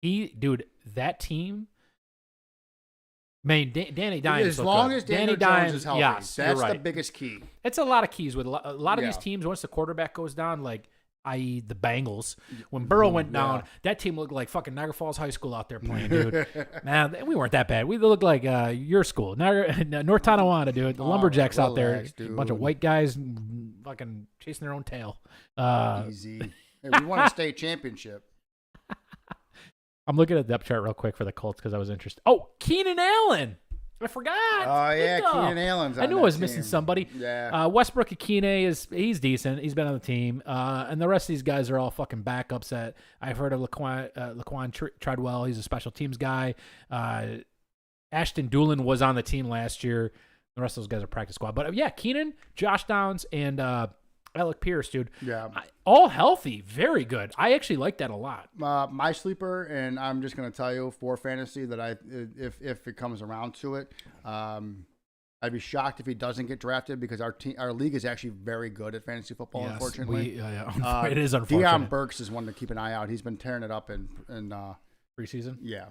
[SPEAKER 2] Dude, that team. Man, Danny Dimes.
[SPEAKER 3] As long as Danny Jones is healthy,
[SPEAKER 2] yes,
[SPEAKER 3] that's
[SPEAKER 2] right.
[SPEAKER 3] the biggest key.
[SPEAKER 2] It's a lot of keys with a lot of
[SPEAKER 3] Yeah.
[SPEAKER 2] these teams. Once the quarterback goes down, like i.e. the Bengals, when Burrow went down, that team looked like fucking Niagara Falls High School out there playing, dude. Man, we weren't that bad. We looked like your school, North Tonawanda, dude. The Lumberjacks out there,
[SPEAKER 3] dude.
[SPEAKER 2] a bunch of white guys, fucking chasing their own tail.
[SPEAKER 3] Easy. Hey, we won a state championship.
[SPEAKER 2] I'm looking at the depth chart real quick for the Colts because I was interested. Oh, Keenan Allen. I forgot.
[SPEAKER 3] Oh, yeah,
[SPEAKER 2] Pick up.
[SPEAKER 3] Keenan Allen's on
[SPEAKER 2] I knew
[SPEAKER 3] that
[SPEAKER 2] I was
[SPEAKER 3] team.
[SPEAKER 2] missing somebody.
[SPEAKER 3] Yeah.
[SPEAKER 2] Westbrook Akine he's decent. He's been on the team. And the rest of these guys are all fucking backups that I've heard of. Laquan Treadwell, he's a special teams guy. Ashton Doolin was on the team last year. The rest of those guys are practice squad. But yeah, Keenan, Josh Downs, and Alec Pierce, dude.
[SPEAKER 3] Yeah.
[SPEAKER 2] All healthy. Very good. I actually like that a lot.
[SPEAKER 3] My sleeper, and I'm just going to tell you for fantasy that if it comes around to it, I'd be shocked if he doesn't get drafted because our league is actually very good at fantasy football.
[SPEAKER 2] Yes,
[SPEAKER 3] unfortunately,
[SPEAKER 2] it is unfortunate.
[SPEAKER 3] Deion Burks is one to keep an eye out. He's been tearing it up in
[SPEAKER 2] Preseason.
[SPEAKER 3] yeah.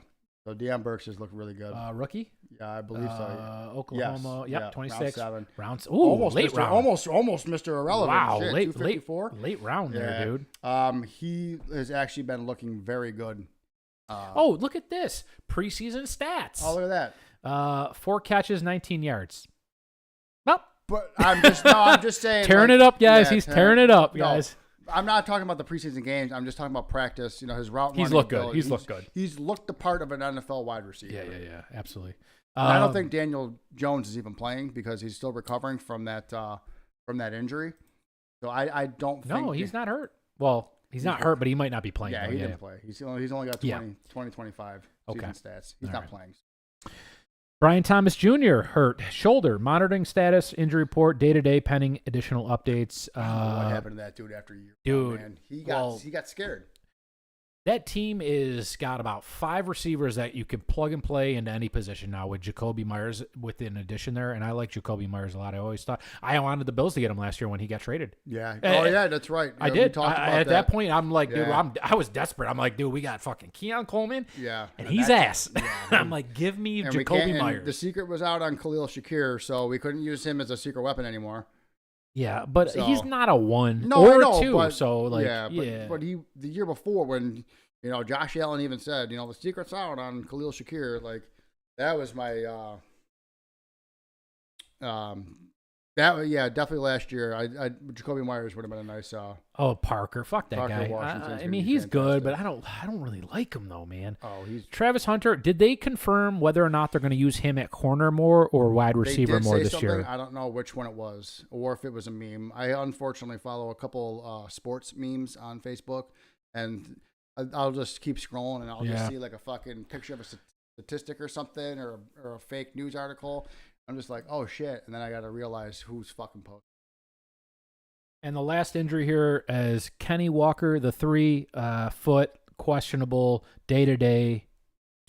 [SPEAKER 3] So Deion Burks has looked really good.
[SPEAKER 2] Rookie.
[SPEAKER 3] Yeah, I believe so.
[SPEAKER 2] Oklahoma.
[SPEAKER 3] Yes.
[SPEAKER 2] Yep,
[SPEAKER 3] Yeah,
[SPEAKER 2] 26
[SPEAKER 3] round 7.
[SPEAKER 2] rounds. Ooh,
[SPEAKER 3] Almost
[SPEAKER 2] late
[SPEAKER 3] Mr.
[SPEAKER 2] round.
[SPEAKER 3] Almost Mr. Irrelevant.
[SPEAKER 2] Wow,
[SPEAKER 3] Shit,
[SPEAKER 2] late
[SPEAKER 3] 254.
[SPEAKER 2] late round there, dude.
[SPEAKER 3] He has actually been looking very good.
[SPEAKER 2] Oh, look at this preseason stats.
[SPEAKER 3] Oh, look at that.
[SPEAKER 2] 4 catches, 19 yards. Well,
[SPEAKER 3] But I'm just saying.
[SPEAKER 2] tearing it up, guys. He's tearing it up, guys.
[SPEAKER 3] I'm not talking about the preseason games. I'm just talking about practice. His route.
[SPEAKER 2] He's
[SPEAKER 3] running
[SPEAKER 2] looked good.
[SPEAKER 3] ability.
[SPEAKER 2] He's looked good.
[SPEAKER 3] He's looked the part of an NFL wide receiver.
[SPEAKER 2] Yeah, absolutely.
[SPEAKER 3] I don't think Daniel Jones is even playing because he's still recovering from that injury. So I don't think.
[SPEAKER 2] No, he's not hurt. Well, he's not hurt, but he might not be playing.
[SPEAKER 3] Yeah,
[SPEAKER 2] though,
[SPEAKER 3] he didn't play. He's only got 25
[SPEAKER 2] Okay.
[SPEAKER 3] season stats. He's
[SPEAKER 2] All
[SPEAKER 3] not
[SPEAKER 2] right.
[SPEAKER 3] playing.
[SPEAKER 2] Brian Thomas Jr. hurt shoulder. Monitoring status, injury report, day-to-day pending additional updates.
[SPEAKER 3] I don't know what happened to that dude after a year?
[SPEAKER 2] Dude,
[SPEAKER 3] Man. He got scared.
[SPEAKER 2] That team is got about 5 receivers that you can plug and play into any position now with Jacoby Myers with an addition there. And I like Jacoby Myers a lot. I always thought I wanted the Bills to get him last year when he got traded.
[SPEAKER 3] Yeah. Yeah, that's right.
[SPEAKER 2] I
[SPEAKER 3] Yeah,
[SPEAKER 2] did.
[SPEAKER 3] We talked about
[SPEAKER 2] At that point, I'm like,
[SPEAKER 3] Yeah.
[SPEAKER 2] dude, I was desperate. I'm like, dude, we got fucking Keon Coleman.
[SPEAKER 3] Yeah.
[SPEAKER 2] And he's ass. I'm like, give me
[SPEAKER 3] And
[SPEAKER 2] Jacoby
[SPEAKER 3] and
[SPEAKER 2] Myers.
[SPEAKER 3] the secret was out on Khalil Shakir, so we couldn't use him as a secret weapon anymore.
[SPEAKER 2] Yeah, but
[SPEAKER 3] So-
[SPEAKER 2] he's not a 1
[SPEAKER 3] No, I
[SPEAKER 2] or
[SPEAKER 3] know,
[SPEAKER 2] a 2.
[SPEAKER 3] but,
[SPEAKER 2] So like,
[SPEAKER 3] but he the year before when Josh Allen even said the secret's out on Khalil Shakir, like that was my definitely last year. I Jacoby Myers would have been a nice.
[SPEAKER 2] Parker, fuck that
[SPEAKER 3] Parker
[SPEAKER 2] guy.
[SPEAKER 3] Washington's
[SPEAKER 2] I
[SPEAKER 3] gonna
[SPEAKER 2] mean,
[SPEAKER 3] be
[SPEAKER 2] he's good,
[SPEAKER 3] fantastic.
[SPEAKER 2] but I don't really like him though, man.
[SPEAKER 3] He's.
[SPEAKER 2] Travis Hunter, did they confirm whether or not they're going to use him at corner more or wide receiver
[SPEAKER 3] They did
[SPEAKER 2] more
[SPEAKER 3] say
[SPEAKER 2] this
[SPEAKER 3] something.
[SPEAKER 2] year?
[SPEAKER 3] I don't know which one it was or if it was a meme. I unfortunately follow a couple sports memes on Facebook, and I'll just keep scrolling and I'll just see like a fucking picture of a statistic or something or a fake news article. I'm just like, oh shit, and then I got to realize who's fucking posting.
[SPEAKER 2] And the last injury here is Kenny Walker, the 3 foot, questionable day to day,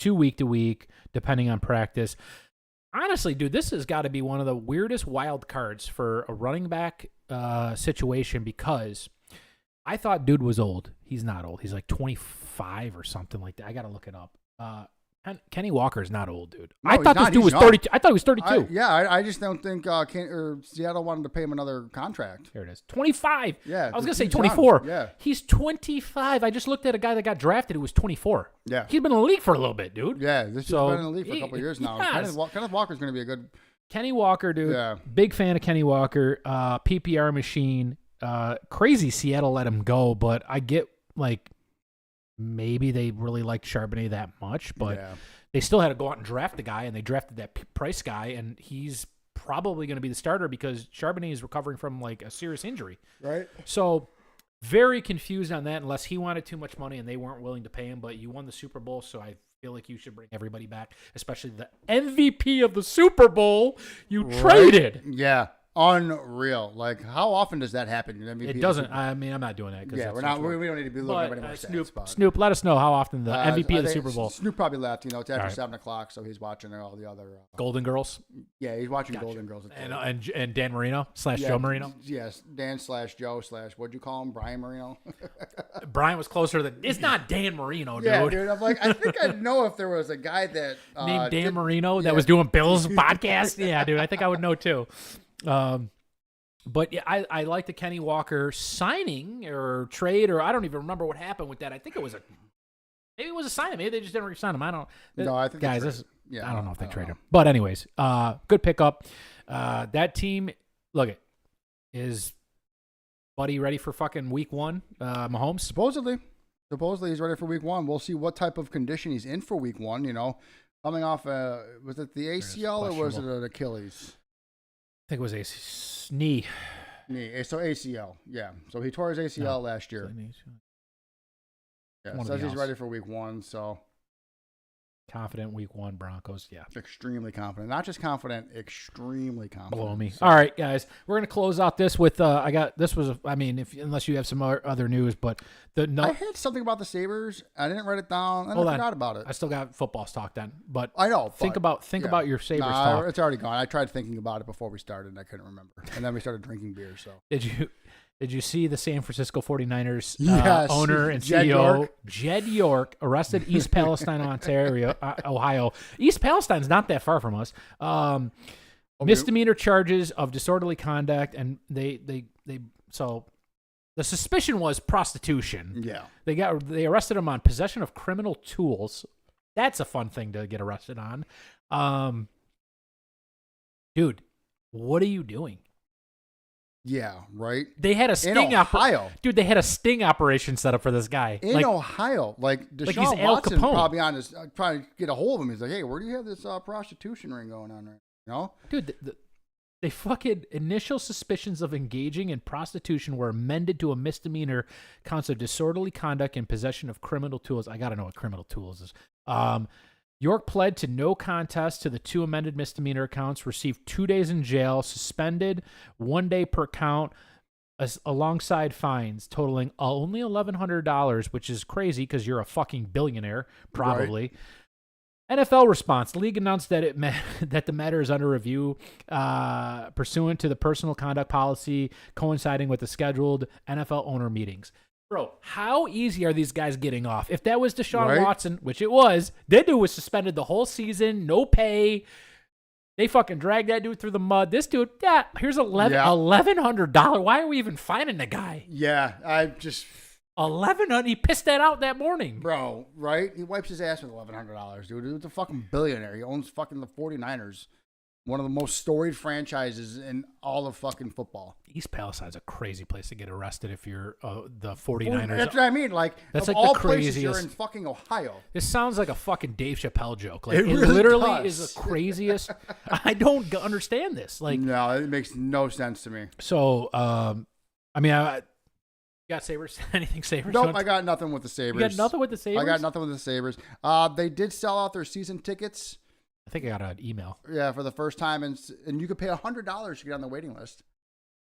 [SPEAKER 2] 2 week to week, depending on practice. Honestly, dude, this has got to be one of the weirdest wild cards for a running back situation because I thought dude was old. He's not old. He's like 25 or something like that. I got to look it up. Kenny Walker is not old, dude.
[SPEAKER 3] No,
[SPEAKER 2] I thought this dude was 32. I thought he was 32.
[SPEAKER 3] I just don't think Seattle wanted to pay him another contract.
[SPEAKER 2] Here it is. 25.
[SPEAKER 3] Yeah.
[SPEAKER 2] I was going to say
[SPEAKER 3] he's
[SPEAKER 2] 24.
[SPEAKER 3] young. Yeah.
[SPEAKER 2] He's 25. I just looked at a guy that got drafted who was 24.
[SPEAKER 3] Yeah.
[SPEAKER 2] He's been in the league for a little bit, dude.
[SPEAKER 3] Yeah, this
[SPEAKER 2] So,
[SPEAKER 3] has been in the league for a couple of years now.
[SPEAKER 2] yes.
[SPEAKER 3] Kenneth Walker's going to be a good.
[SPEAKER 2] Kenny Walker, dude.
[SPEAKER 3] Yeah.
[SPEAKER 2] Big fan of Kenny Walker. PPR machine. Crazy Seattle let him go, but I get like maybe they really liked Charbonnet that much, but
[SPEAKER 3] Yeah.
[SPEAKER 2] they still had to go out and draft the guy, and they drafted that Price guy, and he's probably going to be the starter because Charbonnet is recovering from like a serious injury.
[SPEAKER 3] Right.
[SPEAKER 2] So very confused on that unless he wanted too much money and they weren't willing to pay him, but you won the Super Bowl, so I feel like you should bring everybody back, especially the MVP of the Super Bowl you traded.
[SPEAKER 3] Yeah. Unreal. Like, how often does that happen? MVP
[SPEAKER 2] It doesn't. I mean, I'm not doing that.
[SPEAKER 3] Yeah, we don't need to be looking at anymore.
[SPEAKER 2] Snoop, let us know how often the MVP of the Super Bowl.
[SPEAKER 3] Snoop probably left. It's after 7 o'clock, so he's watching all the other
[SPEAKER 2] Golden Girls.
[SPEAKER 3] Yeah, he's watching Golden Girls.
[SPEAKER 2] And Dan Marino / Joe Marino.
[SPEAKER 3] Yes, Dan / Joe / what'd you call him? Brian Marino.
[SPEAKER 2] Brian was closer than. It's not Dan Marino, dude.
[SPEAKER 3] Yeah, dude. I'm like, I think I know if there was a guy that
[SPEAKER 2] named Dan Marino that was doing Bill's podcast. Yeah, dude. I think I would know too. But yeah, I like the Kenny Walker signing or trade, or I don't even remember what happened with that. I think it was maybe it was a signing. Maybe they just didn't re-sign him. I don't.
[SPEAKER 3] No, I think
[SPEAKER 2] guys, I don't know if they traded him. But anyways, good pickup. That team, look it, is Buddy ready for fucking week 1? Mahomes
[SPEAKER 3] supposedly he's ready for week 1. We'll see what type of condition he's in for week 1. Coming off was it the ACL or was it an Achilles?
[SPEAKER 2] I think it was a knee.
[SPEAKER 3] So ACL, yeah. So he tore his ACL last year. Yeah, says he's ready for week 1. So
[SPEAKER 2] confident week 1 Broncos. Yeah,
[SPEAKER 3] extremely confident. Not just confident, extremely confident.
[SPEAKER 2] Blow me. So. All right, guys, we're gonna close out this with unless you have some other news, but
[SPEAKER 3] I had something about the Sabres. I didn't write it down, and I forgot about it.
[SPEAKER 2] I still got football talk then, but
[SPEAKER 3] I know.
[SPEAKER 2] Think about your Sabres talk.
[SPEAKER 3] It's already gone. I tried thinking about it before we started, and I couldn't remember. And then we started drinking beer. So
[SPEAKER 2] Did you see the San Francisco 49ers
[SPEAKER 3] yes.
[SPEAKER 2] owner and CEO, Jed York, arrested East Palestine, Ohio? East Palestine's not that far from us. Misdemeanor charges of disorderly conduct, and so the suspicion was prostitution.
[SPEAKER 3] Yeah.
[SPEAKER 2] They arrested him on possession of criminal tools. That's a fun thing to get arrested on. Dude, what are you doing?
[SPEAKER 3] Yeah, right.
[SPEAKER 2] They had a sting
[SPEAKER 3] Ohio.
[SPEAKER 2] Dude, they had a sting operation set up for this guy
[SPEAKER 3] in Ohio. Like Deshaun Watson probably get a hold of him. He's like, "Hey, where do you have this prostitution ring going on right now?"
[SPEAKER 2] Dude, they fucking initial suspicions of engaging in prostitution were amended to a misdemeanor counts of disorderly conduct and possession of criminal tools. I gotta know what criminal tools is. York pled to no contest to the 2 amended misdemeanor counts, received 2 days in jail, suspended 1 day per count, alongside fines totaling only $1,100, which is crazy because you're a fucking billionaire, probably. Right. NFL response. The league announced that that the matter is under review pursuant to the personal conduct policy coinciding with the scheduled NFL owner meetings. Bro, how easy are these guys getting off? If that was Deshaun Watson, which it was, that dude was suspended the whole season, no pay. They fucking dragged that dude through the mud. This dude, here's $1,100. Why are we even finding the guy?
[SPEAKER 3] Yeah, I just...
[SPEAKER 2] $1,100. He pissed that out that morning.
[SPEAKER 3] Bro, right? He wipes his ass with $1,100, dude. He's a fucking billionaire. He owns fucking the 49ers. One of the most storied franchises in all of fucking football.
[SPEAKER 2] East Palestine's a crazy place to get arrested if you're the 49ers.
[SPEAKER 3] That's what I mean. Like,
[SPEAKER 2] that's
[SPEAKER 3] of
[SPEAKER 2] like
[SPEAKER 3] all
[SPEAKER 2] the craziest.
[SPEAKER 3] Places, you're in fucking Ohio.
[SPEAKER 2] This sounds like a fucking Dave Chappelle joke. Like,
[SPEAKER 3] it really
[SPEAKER 2] literally
[SPEAKER 3] does.
[SPEAKER 2] is the craziest. I don't understand this. Like,
[SPEAKER 3] no, it makes no sense to me.
[SPEAKER 2] So, I mean, you got Sabres? Anything Sabres?
[SPEAKER 3] Nope, I got nothing with the Sabres.
[SPEAKER 2] You got nothing with the Sabres?
[SPEAKER 3] I got nothing with the Sabres. They did sell out their season tickets.
[SPEAKER 2] I think I got an email.
[SPEAKER 3] Yeah, for the first time, and you could pay $100 to get on the waiting list.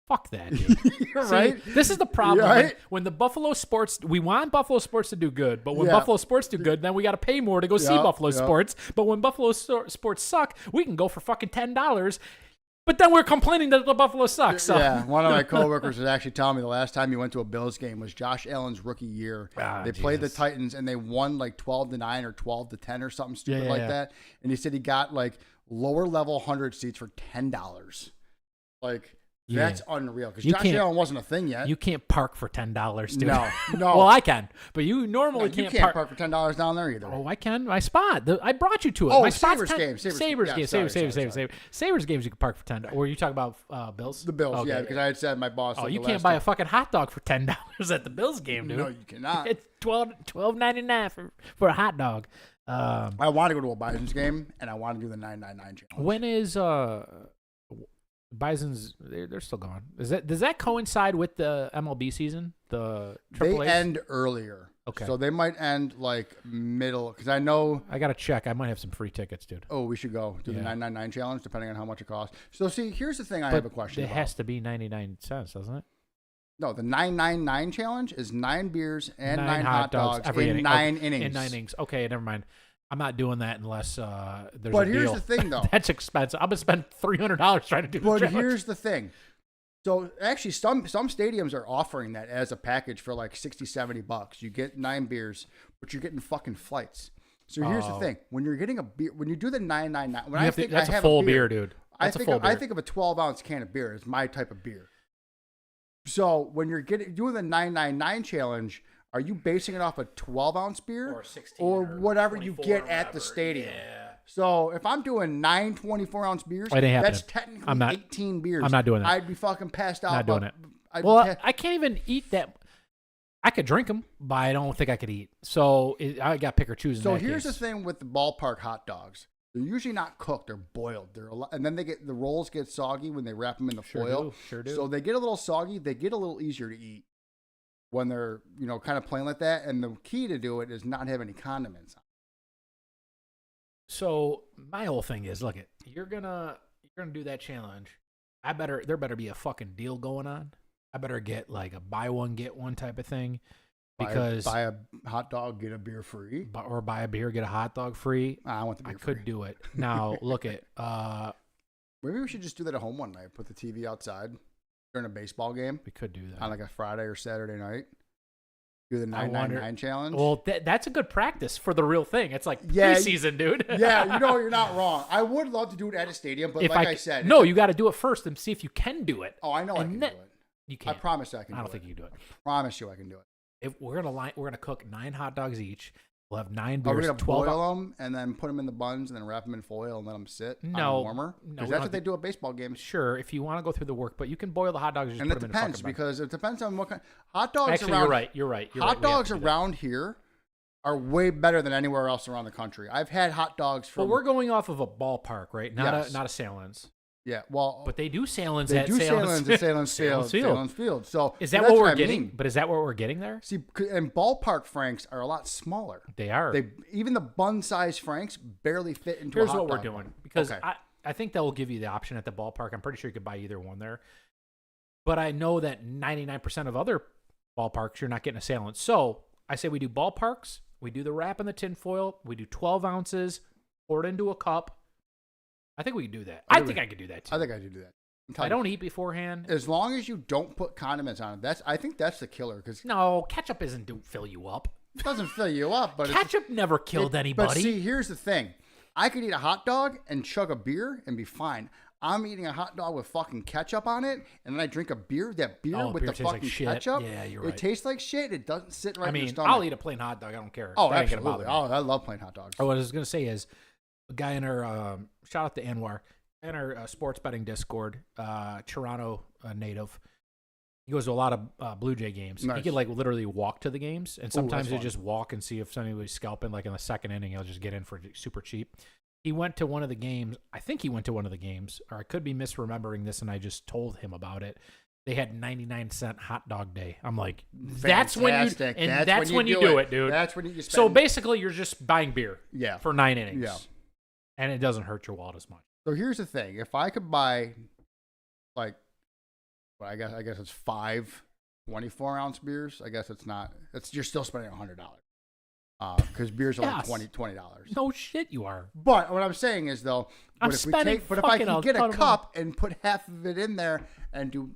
[SPEAKER 2] Fuck that, dude.
[SPEAKER 3] You're right.
[SPEAKER 2] This is the problem.
[SPEAKER 3] Right?
[SPEAKER 2] When the Buffalo Sports, we want Buffalo Sports to do good, but when Buffalo Sports do good, then we got to pay more to go see Buffalo Sports. But when Buffalo Sports suck, we can go for fucking $10. But then we're complaining that the Buffalo sucks. So.
[SPEAKER 3] Yeah, one of my coworkers was actually telling me the last time he went to a Bills game was Josh Allen's rookie year. They played the Titans and they won like 12-9 or 12-10 or something stupid like that. And he said he got like lower level 100 seats for $10. Like, that's unreal because Josh Allen wasn't a thing yet.
[SPEAKER 2] You can't park for $10, dude.
[SPEAKER 3] No.
[SPEAKER 2] Well, I can, but you normally
[SPEAKER 3] you can't park for $10 down there either.
[SPEAKER 2] Oh, I can. My spot. I brought you to it.
[SPEAKER 3] Oh,
[SPEAKER 2] my
[SPEAKER 3] Sabres game.
[SPEAKER 2] Sabres games you can park for $10. Or you talk about Bills?
[SPEAKER 3] The Bills, yeah, because I had said my boss.
[SPEAKER 2] Oh, you can't buy a fucking hot dog for $10 at the Bills game, dude.
[SPEAKER 3] No, you cannot.
[SPEAKER 2] It's $12.99 for a hot dog.
[SPEAKER 3] I want to go to a Bison's game, and I want to do the 999 challenge.
[SPEAKER 2] When is Bison's? They're still going. Does that coincide with the MLB season? The
[SPEAKER 3] They
[SPEAKER 2] AAA?
[SPEAKER 3] end earlier.
[SPEAKER 2] Okay.
[SPEAKER 3] So they might end like middle, because I know.
[SPEAKER 2] I gotta check. I might have some free tickets, dude.
[SPEAKER 3] Oh, we should go do the 999 challenge, depending on how much it costs. So see, here's the thing. I have a question.
[SPEAKER 2] It
[SPEAKER 3] about.
[SPEAKER 2] has to be 99 cents, doesn't it?
[SPEAKER 3] No, the 999 challenge is 9 beers and 9
[SPEAKER 2] hot
[SPEAKER 3] hot dogs
[SPEAKER 2] every
[SPEAKER 3] in
[SPEAKER 2] inning.
[SPEAKER 3] 9
[SPEAKER 2] Oh,
[SPEAKER 3] innings.
[SPEAKER 2] In 9 innings. Okay, never mind. I'm not doing that unless there's
[SPEAKER 3] But
[SPEAKER 2] a
[SPEAKER 3] here's
[SPEAKER 2] deal.
[SPEAKER 3] the thing, though.
[SPEAKER 2] That's expensive. I'm gonna spend $300 trying to do
[SPEAKER 3] But
[SPEAKER 2] the challenge.
[SPEAKER 3] here's the thing. So actually, some stadiums are offering that as a package for like $60-$70. You get 9 beers, but you're getting fucking flights. So here's the thing: when you're getting a beer, when you do the 999, when I think
[SPEAKER 2] that's
[SPEAKER 3] I
[SPEAKER 2] a
[SPEAKER 3] have
[SPEAKER 2] full
[SPEAKER 3] a beer,
[SPEAKER 2] dude.
[SPEAKER 3] I
[SPEAKER 2] That's a
[SPEAKER 3] think
[SPEAKER 2] full
[SPEAKER 3] of, I
[SPEAKER 2] beer.
[SPEAKER 3] think of a 12-ounce can of beer as my type of beer. So when you're doing the 999 challenge, are you basing it off a 12-ounce beer
[SPEAKER 2] Or 16
[SPEAKER 3] or
[SPEAKER 2] or
[SPEAKER 3] whatever you
[SPEAKER 2] 24
[SPEAKER 3] get
[SPEAKER 2] or
[SPEAKER 3] at the
[SPEAKER 2] whatever.
[SPEAKER 3] stadium?
[SPEAKER 2] Yeah.
[SPEAKER 3] So if I'm doing 9 24-ounce beers,
[SPEAKER 2] It ain't
[SPEAKER 3] that's
[SPEAKER 2] happening.
[SPEAKER 3] technically
[SPEAKER 2] I'm not-
[SPEAKER 3] 18 beers.
[SPEAKER 2] I'm not doing that.
[SPEAKER 3] I'd be fucking passed out.
[SPEAKER 2] Not doing it.
[SPEAKER 3] I'd be
[SPEAKER 2] Well, I can't even eat that. I could drink them, but I don't think I could eat. So I got to pick or choose.
[SPEAKER 3] So
[SPEAKER 2] in that
[SPEAKER 3] here's
[SPEAKER 2] case.
[SPEAKER 3] the thing with the ballpark hot dogs. They're usually not cooked; they're boiled. And then the rolls get soggy when they wrap them in the foil.
[SPEAKER 2] Sure do.
[SPEAKER 3] So they get a little soggy. They get a little easier to eat when they're kind of plain like that. And the key to do it is not have any condiments on.
[SPEAKER 2] So my whole thing is, look, you're gonna do that challenge. There better be a fucking deal going on. I better get like a buy one get one type of thing, because
[SPEAKER 3] buy a hot dog, get a beer free,
[SPEAKER 2] or buy a beer, get a hot dog free.
[SPEAKER 3] I want the beer
[SPEAKER 2] I
[SPEAKER 3] free.
[SPEAKER 2] could do it now. Look at
[SPEAKER 3] Maybe we should just do that at home one night. Put the TV outside during a baseball game
[SPEAKER 2] we could do that
[SPEAKER 3] on like a Friday or Saturday night. Do the
[SPEAKER 2] I
[SPEAKER 3] 999 challenge.
[SPEAKER 2] Well, that's a good practice for the real thing. It's like
[SPEAKER 3] Yeah,
[SPEAKER 2] preseason, dude.
[SPEAKER 3] Yeah, you're not wrong. I would love to do it at a stadium, but like I said,
[SPEAKER 2] no, you got to do it first and see if you can do it.
[SPEAKER 3] Oh, I know I
[SPEAKER 2] And
[SPEAKER 3] can
[SPEAKER 2] then-
[SPEAKER 3] do it.
[SPEAKER 2] You
[SPEAKER 3] I
[SPEAKER 2] can't.
[SPEAKER 3] promise I can.
[SPEAKER 2] I don't
[SPEAKER 3] do
[SPEAKER 2] think
[SPEAKER 3] it.
[SPEAKER 2] you can do it.
[SPEAKER 3] Promise you I can do it.
[SPEAKER 2] If we're gonna cook 9 hot dogs each, we'll have 9
[SPEAKER 3] Are we
[SPEAKER 2] beers.
[SPEAKER 3] gonna
[SPEAKER 2] 12
[SPEAKER 3] boil them and then put them in the buns and then wrap them in foil and let them sit on
[SPEAKER 2] No,
[SPEAKER 3] a warmer?
[SPEAKER 2] no,
[SPEAKER 3] Because
[SPEAKER 2] we
[SPEAKER 3] that's
[SPEAKER 2] don't
[SPEAKER 3] what they do at baseball games.
[SPEAKER 2] Sure, if you want to go through the work, but you can boil the hot dogs. Just
[SPEAKER 3] And
[SPEAKER 2] put
[SPEAKER 3] it
[SPEAKER 2] them
[SPEAKER 3] depends
[SPEAKER 2] in a fucking
[SPEAKER 3] because it depends on what kind. Hot dogs
[SPEAKER 2] Actually,
[SPEAKER 3] around.
[SPEAKER 2] you're right.
[SPEAKER 3] Hot dogs around here are way better than anywhere else around the country. I've had hot dogs
[SPEAKER 2] But
[SPEAKER 3] from.
[SPEAKER 2] we're going off of a ballpark, right? Not
[SPEAKER 3] Yes.
[SPEAKER 2] a Salins.
[SPEAKER 3] Yeah, well,
[SPEAKER 2] But they do Salins
[SPEAKER 3] they
[SPEAKER 2] at
[SPEAKER 3] do
[SPEAKER 2] Salins.
[SPEAKER 3] Salins at Salins Field.
[SPEAKER 2] Salins Field.
[SPEAKER 3] Salins Field. So
[SPEAKER 2] Is that
[SPEAKER 3] that's
[SPEAKER 2] what we're
[SPEAKER 3] I
[SPEAKER 2] getting?
[SPEAKER 3] mean.
[SPEAKER 2] But is that what we're getting there?
[SPEAKER 3] See, and ballpark franks are a lot smaller.
[SPEAKER 2] They are.
[SPEAKER 3] Even the bun-sized franks barely fit into.
[SPEAKER 2] Here's
[SPEAKER 3] a hot
[SPEAKER 2] what we're
[SPEAKER 3] dog
[SPEAKER 2] doing,
[SPEAKER 3] bun.
[SPEAKER 2] because
[SPEAKER 3] Okay.
[SPEAKER 2] I think that will give you the option at the ballpark. I'm pretty sure you could buy either one there. But I know that 99% of other ballparks, you're not getting a Salins. So I say we do ballparks. We do the wrap in the tin foil. We do 12 ounces, pour it into a cup. I think we can do that. I think I could do that too.
[SPEAKER 3] I think I do that.
[SPEAKER 2] If I don't eat beforehand.
[SPEAKER 3] As long as you don't put condiments on it, I think that's the killer because it
[SPEAKER 2] No, ketchup isn't to fill you up.
[SPEAKER 3] doesn't fill you up. But
[SPEAKER 2] Ketchup never killed anybody.
[SPEAKER 3] But see, here's the thing: I could eat a hot dog and chug a beer and be fine. I'm eating a hot dog with fucking ketchup on it, and then I drink a beer. That beer with
[SPEAKER 2] beer
[SPEAKER 3] the
[SPEAKER 2] tastes like
[SPEAKER 3] fucking
[SPEAKER 2] shit.
[SPEAKER 3] ketchup,
[SPEAKER 2] Yeah, you're
[SPEAKER 3] it
[SPEAKER 2] right.
[SPEAKER 3] tastes like shit. It doesn't sit right in your
[SPEAKER 2] I mean,
[SPEAKER 3] stomach.
[SPEAKER 2] I'll eat a plain hot dog. I don't care.
[SPEAKER 3] Oh,
[SPEAKER 2] That ain't gonna
[SPEAKER 3] absolutely.
[SPEAKER 2] bother me.
[SPEAKER 3] Oh, I love plain hot dogs.
[SPEAKER 2] Oh, what I was going to say is a guy in our shout out to Anwar in our sports betting Discord, Toronto native. He goes to a lot of Blue Jay games. He
[SPEAKER 3] Nice.
[SPEAKER 2] could like literally walk to the games, and sometimes
[SPEAKER 3] that's
[SPEAKER 2] he'll
[SPEAKER 3] fun.
[SPEAKER 2] just walk and see if somebody's scalping. Like in the second inning, he'll just get in for super cheap. He went to one of the games. I think he went to one of the games, or I could be misremembering this, and I just told him about it. They had 99-cent hot dog day. I'm like, that's when you
[SPEAKER 3] Fantastic.
[SPEAKER 2] and that's when you do it, dude.
[SPEAKER 3] That's when you spend.
[SPEAKER 2] So basically, you're just buying beer
[SPEAKER 3] Yeah.
[SPEAKER 2] for 9 innings.
[SPEAKER 3] Yeah.
[SPEAKER 2] And it doesn't hurt your wallet as much.
[SPEAKER 3] So here's the thing: if I could buy, like, well, I guess it's 5 24-ounce beers. I guess it's not. You're still spending $100. Because beers are
[SPEAKER 2] Yes.
[SPEAKER 3] like $20.
[SPEAKER 2] No shit, you are.
[SPEAKER 3] But what I'm saying is though,
[SPEAKER 2] I'm
[SPEAKER 3] but if
[SPEAKER 2] spending
[SPEAKER 3] but if I
[SPEAKER 2] fucking
[SPEAKER 3] can
[SPEAKER 2] a
[SPEAKER 3] get
[SPEAKER 2] ton
[SPEAKER 3] a
[SPEAKER 2] of
[SPEAKER 3] cup and put half of it in there and do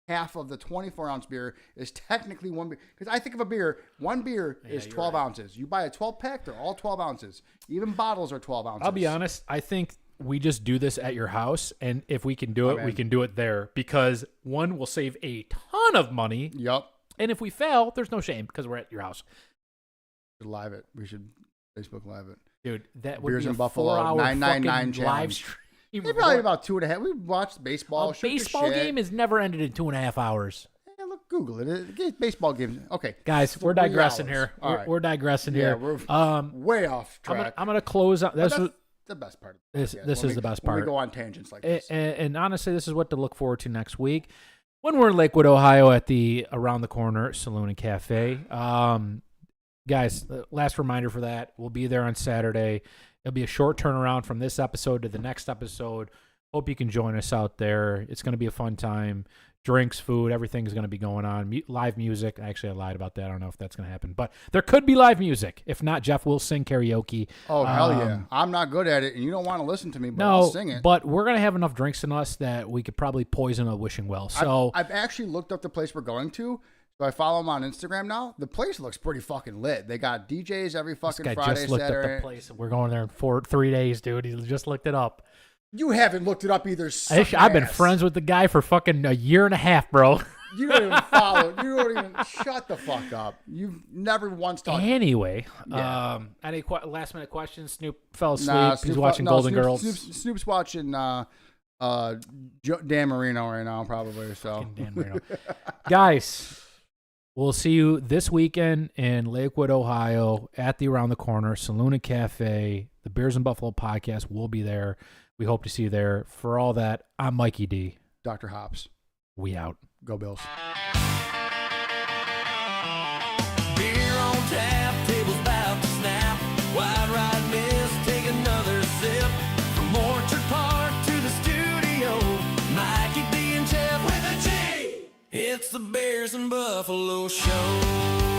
[SPEAKER 3] half of the 24-ounce beer is technically one beer. Because I think of a beer, one beer is
[SPEAKER 2] you're
[SPEAKER 3] 12
[SPEAKER 2] right.
[SPEAKER 3] ounces. You buy a 12-pack, they're all 12 ounces. Even bottles are 12 ounces.
[SPEAKER 2] I'll be honest. I think we just do this at your house, and if we can do it,
[SPEAKER 3] man.
[SPEAKER 2] we can do it there because one will save a ton of money,
[SPEAKER 3] Yup.
[SPEAKER 2] and if we fail, there's no shame because we're at your house,
[SPEAKER 3] We should live it. We should Facebook live it.
[SPEAKER 2] dude. That would
[SPEAKER 3] Beers
[SPEAKER 2] be a
[SPEAKER 3] in Buffalo,
[SPEAKER 2] 4-hour
[SPEAKER 3] 999
[SPEAKER 2] fucking live
[SPEAKER 3] challenge.
[SPEAKER 2] stream.
[SPEAKER 3] Maybe probably about 2.5. We watched baseball.
[SPEAKER 2] A
[SPEAKER 3] shoot the
[SPEAKER 2] baseball
[SPEAKER 3] shit.
[SPEAKER 2] game has never ended in 2.5 hours.
[SPEAKER 3] Hey, look, Google it. Baseball games. Okay,
[SPEAKER 2] Guys, we're
[SPEAKER 3] 3
[SPEAKER 2] digressing
[SPEAKER 3] hours.
[SPEAKER 2] here.
[SPEAKER 3] All right.
[SPEAKER 2] We're digressing
[SPEAKER 3] Yeah,
[SPEAKER 2] here.
[SPEAKER 3] we're way off track.
[SPEAKER 2] I'm gonna close on
[SPEAKER 3] That's
[SPEAKER 2] this.
[SPEAKER 3] the best part.
[SPEAKER 2] This is the best
[SPEAKER 3] When
[SPEAKER 2] part.
[SPEAKER 3] we go on tangents like this.
[SPEAKER 2] And honestly, this is what to look forward to next week when we're in Lakewood, Ohio, at the Around the Corner Saloon and Cafe. Guys, last reminder for that: we'll be there on Saturday. It'll be a short turnaround from this episode to the next episode. Hope you can join us out there. It's going to be a fun time. Drinks, food, everything is going to be going on. Live music. Actually, I lied about that. I don't know if that's going to happen. But there could be live music. If not, Jeff will sing karaoke.
[SPEAKER 3] Oh, hell yeah. I'm not good at it, and you don't want to listen to me, but
[SPEAKER 2] No,
[SPEAKER 3] I'll sing it.
[SPEAKER 2] but we're going to have enough drinks in us that we could probably poison a wishing well. So
[SPEAKER 3] I've actually looked up the place we're going to. So I follow them on Instagram now. The place looks pretty fucking lit. They got DJs every fucking
[SPEAKER 2] this guy
[SPEAKER 3] Friday,
[SPEAKER 2] just looked
[SPEAKER 3] Saturday.
[SPEAKER 2] up the place. We're going there in 3 days, dude. He just looked it up.
[SPEAKER 3] You haven't looked it up either.
[SPEAKER 2] I've been friends with the guy for fucking a year and a half, bro.
[SPEAKER 3] You don't even follow. You don't even shut the fuck up. You've never once talked.
[SPEAKER 2] Anyway,
[SPEAKER 3] Yeah.
[SPEAKER 2] any last minute questions? Snoop fell asleep.
[SPEAKER 3] Nah,
[SPEAKER 2] He's
[SPEAKER 3] Snoop-
[SPEAKER 2] watching
[SPEAKER 3] no,
[SPEAKER 2] Golden
[SPEAKER 3] Snoop-
[SPEAKER 2] Girls.
[SPEAKER 3] Snoop's watching Dan Marino right now, probably. So,
[SPEAKER 2] Fucking Dan Marino. Guys, we'll see you this weekend in Lakewood, Ohio, at the Around the Corner Saloon and Cafe. The Beers and Buffalo podcast will be there. We hope to see you there. For all that, I'm Mikey D.
[SPEAKER 3] Dr. Hops,
[SPEAKER 2] We out.
[SPEAKER 3] go Bills.
[SPEAKER 1] Beer on tap, tables about to snap. Wide right miss, take another sip. From Orchard Park to the studio, Mikey D and Jeff with a G. It's the Bears and Buffalo Show.